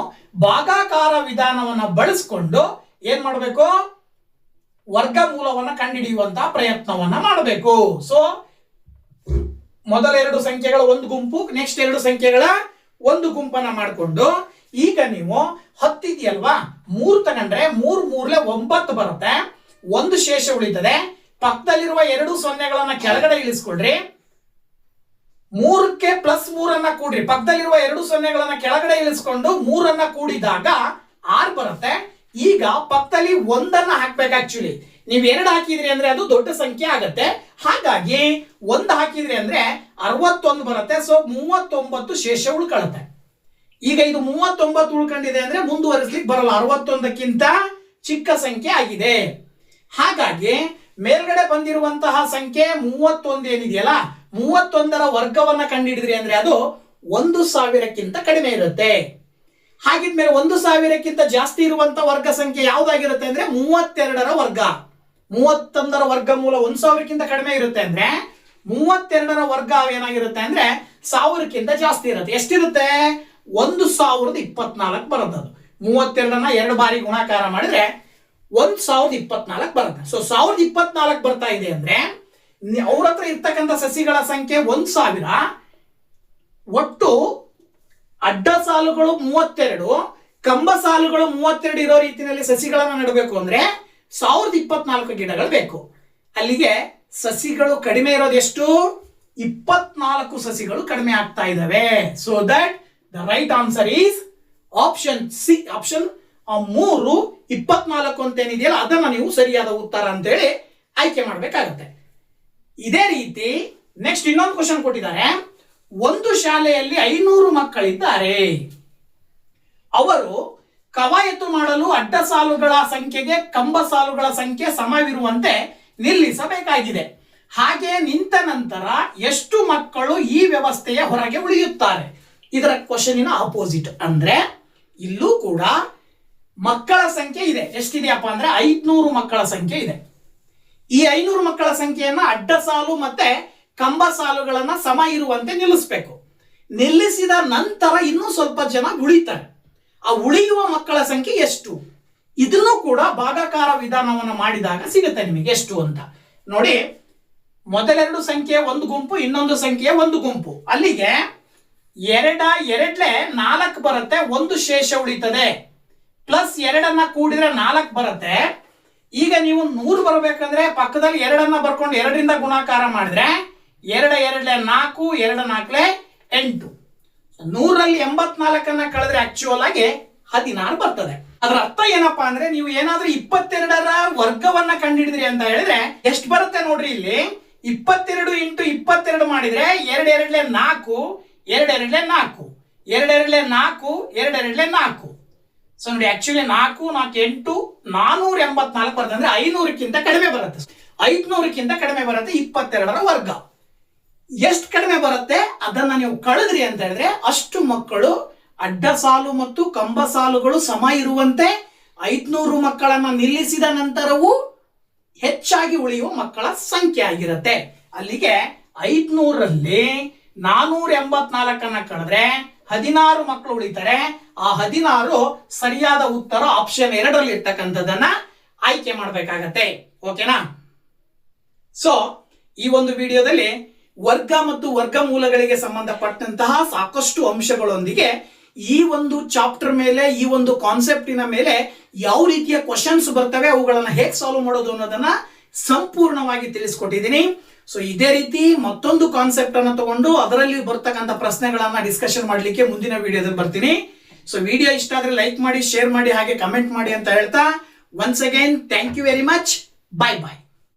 ಭಾಗಾಕಾರ ವಿಧಾನವನ್ನ ಬಳಸ್ಕೊಂಡು ಏನ್ ಮಾಡಬೇಕು, ವರ್ಗಮೂಲವನ್ನ ಕಂಡುಹಿಡಿಯುವಂತಹ ಪ್ರಯತ್ನವನ್ನ ಮಾಡಬೇಕು. ಸೊ ಮೊದಲ ಎರಡು ಸಂಖ್ಯೆಗಳ ಒಂದು ಗುಂಪು, ನೆಕ್ಸ್ಟ್ ಎರಡು ಸಂಖ್ಯೆಗಳ ಒಂದು ಗುಂಪನ್ನ ಮಾಡಿಕೊಂಡು ಈಗ ನೀವು 10 ಇದೆಯಲ್ವಾ, 3 ತಗೊಂಡ್ರೆ 3 3 9 ಬರುತ್ತೆ. ಒಂದು ಶೇಷ ಉಳಿತದೆ. ಪಕ್ಕದಲ್ಲಿರುವ 2 ಸೊನ್ನೆಗಳನ್ನ ಕೆಳಗಡೆ ಇಳಿಸ್ಕೊಳ್ರಿ. 3ಕ್ಕೆ +3 ಕೂಡ್ರಿ. ಪಕ್ಕದಲ್ಲಿರುವ 2 ಸೊನ್ನೆಗಳನ್ನ ಕೆಳಗಡೆ ಇಳಿಸ್ಕೊಂಡು 3 ಕೂಡಿದಾಗ 6 ಬರುತ್ತೆ. ಈಗ ಪಕ್ಕದಲ್ಲಿ 1 ಹಾಕ್ಬೇಕು. ಆಕ್ಚುಲಿ ನೀವು 2 ಹಾಕಿದ್ರಿ ಅಂದ್ರೆ ಅದು ದೊಡ್ಡ ಸಂಖ್ಯೆ ಆಗತ್ತೆ. ಹಾಗಾಗಿ 1 ಹಾಕಿದ್ರಿ ಅಂದ್ರೆ 61 ಬರುತ್ತೆ. ಸೊ 39 ಶೇಷ ಉಳ್ಕೊಳ್ಳುತ್ತೆ. ಈಗ ಇದು 39 ಉಳ್ಕೊಂಡಿದೆ ಅಂದ್ರೆ ಮುಂದುವರಿಸ್ಲಿಕ್ಕೆ ಬರಲ್ಲ, 61ಕ್ಕಿಂತ ಚಿಕ್ಕ ಸಂಖ್ಯೆ ಆಗಿದೆ. ಹಾಗಾಗಿ ಮೇಲ್ಗಡೆ ಬಂದಿರುವಂತಹ ಸಂಖ್ಯೆ 31 ಏನಿದೆಯಲ್ಲ, 31ರ ವರ್ಗವನ್ನ ಕಂಡುಹಿಡಿದ್ರಿ ಅಂದ್ರೆ ಅದು 1000ಕ್ಕಿಂತ ಕಡಿಮೆ ಇರುತ್ತೆ. ಹಾಗಿದ್ಮೇಲೆ 1000ಕ್ಕಿಂತ ಜಾಸ್ತಿ ಇರುವಂತ ವರ್ಗ ಸಂಖ್ಯೆ ಯಾವ್ದಾಗಿರುತ್ತೆ ಅಂದ್ರೆ 32ರ ವರ್ಗ. 31ರ ವರ್ಗಮೂಲ 1000ಕ್ಕಿಂತ ಕಡಿಮೆ ಇರುತ್ತೆ ಅಂದ್ರೆ 32ರ ವರ್ಗ ಏನಾಗಿರುತ್ತೆ ಅಂದ್ರೆ 1000ಕ್ಕಿಂತ ಜಾಸ್ತಿ ಇರುತ್ತೆ. ಎಷ್ಟಿರುತ್ತೆ? 1024 ಬರುತ್ತೆ. ಅದು 32ನ್ನ 2 ಬಾರಿ ಗುಣಾಕಾರ ಮಾಡಿದ್ರೆ 1024 ಬರುತ್ತೆ. ಸೊ 1024 ಬರ್ತಾ ಇದೆ ಅಂದ್ರೆ ಅವ್ರ ಹತ್ರ ಇರ್ತಕ್ಕಂಥ ಸಸಿಗಳ ಸಂಖ್ಯೆ 1000, ಒಟ್ಟು ಅಡ್ಡ ಸಾಲುಗಳು 32, ಕಂಬ ಸಾಲುಗಳು 32 ಇರೋ ರೀತಿಯಲ್ಲಿ ಸಸಿಗಳನ್ನ ನೆಡಬೇಕು ಅಂದ್ರೆ 1024 ಗಿಡಗಳು ಬೇಕು. ಅಲ್ಲಿಗೆ ಸಸಿಗಳು ಕಡಿಮೆ ಇರೋದು ಎಷ್ಟು? 24 ಸಸಿಗಳು ಕಡಿಮೆ ಆಗ್ತಾ ಇದಾವೆ. So that the right answer is option C. Option 3 24 ಅಂತ ಏನಿದೆಯಲ್ಲ ಅದನ್ನ ನೀವು ಸರಿಯಾದ ಉತ್ತರ ಅಂತೇಳಿ ಆಯ್ಕೆ ಮಾಡಬೇಕಾಗುತ್ತೆ. ಇದೇ ರೀತಿ ನೆಕ್ಸ್ಟ್ ಇನ್ನೊಂದು ಕ್ವಶನ್ ಕೊಟ್ಟಿದ್ದಾರೆ. ಒಂದು ಶಾಲೆಯಲ್ಲಿ 500 ಮಕ್ಕಳಿದ್ದಾರೆ. ಅವರು ಕವಾಯತು ಮಾಡಲು ಅಡ್ಡ ಸಾಲುಗಳ ಸಂಖ್ಯೆಗೆ ಕಂಬ ಸಾಲುಗಳ ಸಂಖ್ಯೆ ಸಮವಿರುವಂತೆ ನಿಲ್ಲಿಸಬೇಕಾಗಿದೆ. ಹಾಗೆ ನಿಂತ ನಂತರ ಎಷ್ಟು ಮಕ್ಕಳು ಈ ವ್ಯವಸ್ಥೆಯ ಹೊರಗೆ ಉಳಿಯುತ್ತಾರೆ? ಇದರ ಕ್ವಶನಿನ ಆಪೋಸಿಟ್ ಅಂದ್ರೆ ಇಲ್ಲೂ ಕೂಡ ಮಕ್ಕಳ ಸಂಖ್ಯೆ ಇದೆ. ಎಷ್ಟಿದೆಯಪ್ಪ ಅಂದ್ರೆ 500 ಮಕ್ಕಳ ಸಂಖ್ಯೆ ಇದೆ. ಈ 500 ಮಕ್ಕಳ ಸಂಖ್ಯೆಯನ್ನ ಅಡ್ಡ ಸಾಲು ಮತ್ತೆ ಕಂಬ ಸಾಲುಗಳನ್ನ ಸಮ ಇರುವಂತೆ ನಿಲ್ಲಿಸಬೇಕು. ನಿಲ್ಲಿಸಿದ ನಂತರ ಇನ್ನೂ ಸ್ವಲ್ಪ ಜನ ಉಳಿತಾರೆ. ಆ ಉಳಿಯುವ ಮಕ್ಕಳ ಸಂಖ್ಯೆ ಎಷ್ಟು? ಇದನ್ನು ಕೂಡ ಭಾಗಾಕಾರ ವಿಧಾನವನ್ನು ಮಾಡಿದಾಗ ಸಿಗುತ್ತೆ ನಿಮಗೆ ಎಷ್ಟು ಅಂತ. ನೋಡಿ, ಮೊದಲೆರಡು ಸಂಖ್ಯೆ ಒಂದು ಗುಂಪು, ಇನ್ನೊಂದು ಸಂಖ್ಯೆ ಒಂದು ಗುಂಪು. ಅಲ್ಲಿಗೆ 2 4 ಬರುತ್ತೆ, ಒಂದು ಶೇಷ ಉಳಿತದೆ. +2 ಕೂಡಿದ್ರೆ 4 ಬರುತ್ತೆ. ಈಗ ನೀವು 100 ಬರಬೇಕಂದ್ರೆ ಪಕ್ಕದಲ್ಲಿ 2 ಬರ್ಕೊಂಡು 2ರಿಂದ ಗುಣಾಕಾರ ಮಾಡಿದ್ರೆ 2 4, 2 4 8. 100ರಲ್ಲಿ 84 ಕಳೆದ್ರೆ ಆಕ್ಚುಯಲ್ ಆಗಿ 16 ಬರ್ತದೆ. ಅದರ ಅರ್ಥ ಏನಪ್ಪಾ ಅಂದ್ರೆ ನೀವು ಏನಾದ್ರೂ 22ರ ವರ್ಗವನ್ನ ಕಂಡುಹಿಡಿದ್ರಿ ಅಂತ ಹೇಳಿದ್ರೆ ಎಷ್ಟು ಬರುತ್ತೆ ನೋಡ್ರಿ. ಇಲ್ಲಿ 22 × 22 ಮಾಡಿದ್ರೆ 2 4, 2 4, 2 4, 2 4. ಸೊ ನೋಡಿ, ಆಕ್ಚುಲಿ 4 4 8 484 ಬರುತ್ತೆ. ಅಂದ್ರೆ 500ಕ್ಕಿಂತ ಕಡಿಮೆ ಬರುತ್ತೆ. 500ಕ್ಕಿಂತ ಕಡಿಮೆ ಬರುತ್ತೆ 22ರ ವರ್ಗ. ಎಷ್ಟು ಕಡಿಮೆ ಬರುತ್ತೆ ಅದನ್ನ ನೀವು ಕಳೆದ್ರಿ ಅಂತ ಹೇಳಿದ್ರೆ ಅಷ್ಟು ಮಕ್ಕಳು ಅಡ್ಡ ಸಾಲು ಮತ್ತು ಕಂಬ ಸಾಲುಗಳು ಸಮ ಇರುವಂತೆ 500 ಮಕ್ಕಳನ್ನ ನಿಲ್ಲಿಸಿದ ನಂತರವೂ ಹೆಚ್ಚಾಗಿ ಉಳಿಯುವ ಮಕ್ಕಳ ಸಂಖ್ಯೆ ಆಗಿರುತ್ತೆ. ಅಲ್ಲಿಗೆ 500ರಲ್ಲಿ 484 ಕಳೆದ್ರೆ 16 ಮಕ್ಕಳು ಉಳಿತಾರೆ. ಆ 16 ಸರಿಯಾದ ಉತ್ತರ ಆಪ್ಷನ್ 2ರಲ್ಲಿ ಇರ್ತಕ್ಕಂಥದ್ದನ್ನ ಆಯ್ಕೆ ಮಾಡಬೇಕಾಗತ್ತೆ. ಓಕೆನಾ? ಸೊ ಈ ಒಂದು ವಿಡಿಯೋದಲ್ಲಿ ವರ್ಗ ಮತ್ತು ವರ್ಗಮೂಲಗಳಿಗೆ ಸಂಬಂಧಪಟ್ಟಂತಹ ಸಾಕಷ್ಟು ಅಂಶಗಳೊಂದಿಗೆ ಈ ಒಂದು ಚಾಪ್ಟರ್ ಮೇಲೆ, ಈ ಒಂದು ಕಾನ್ಸೆಪ್ಟಿನ ಮೇಲೆ ಯಾವ ರೀತಿಯ ಕ್ವಶನ್ಸ್ ಬರ್ತವೆ, ಅವುಗಳನ್ನ ಹೇಗೆ ಸಾಲ್ವ್ ಮಾಡೋದು ಅನ್ನೋದನ್ನ ಸಂಪೂರ್ಣವಾಗಿ ತಿಳಿಸ್ಕೊಟ್ಟಿದ್ದೀನಿ. ಸೊ ಇದೇ ರೀತಿ ಮತ್ತೊಂದು ಕಾನ್ಸೆಪ್ಟ್ ಅನ್ನು ತಗೊಂಡು ಅದರಲ್ಲಿ ಬರ್ತಕ್ಕಂಥ ಪ್ರಶ್ನೆಗಳನ್ನ ಡಿಸ್ಕಷನ್ ಮಾಡಲಿಕ್ಕೆ ಮುಂದಿನ ವಿಡಿಯೋದಲ್ಲಿ ಬರ್ತೀನಿ. ಸೊ ವಿಡಿಯೋ ಇಷ್ಟ ಆದ್ರೆ ಲೈಕ್ ಮಾಡಿ, ಶೇರ್ ಮಾಡಿ, ಹಾಗೆ ಕಮೆಂಟ್ ಮಾಡಿ ಅಂತ ಹೇಳ್ತಾ once again thank you very much. Bye bye.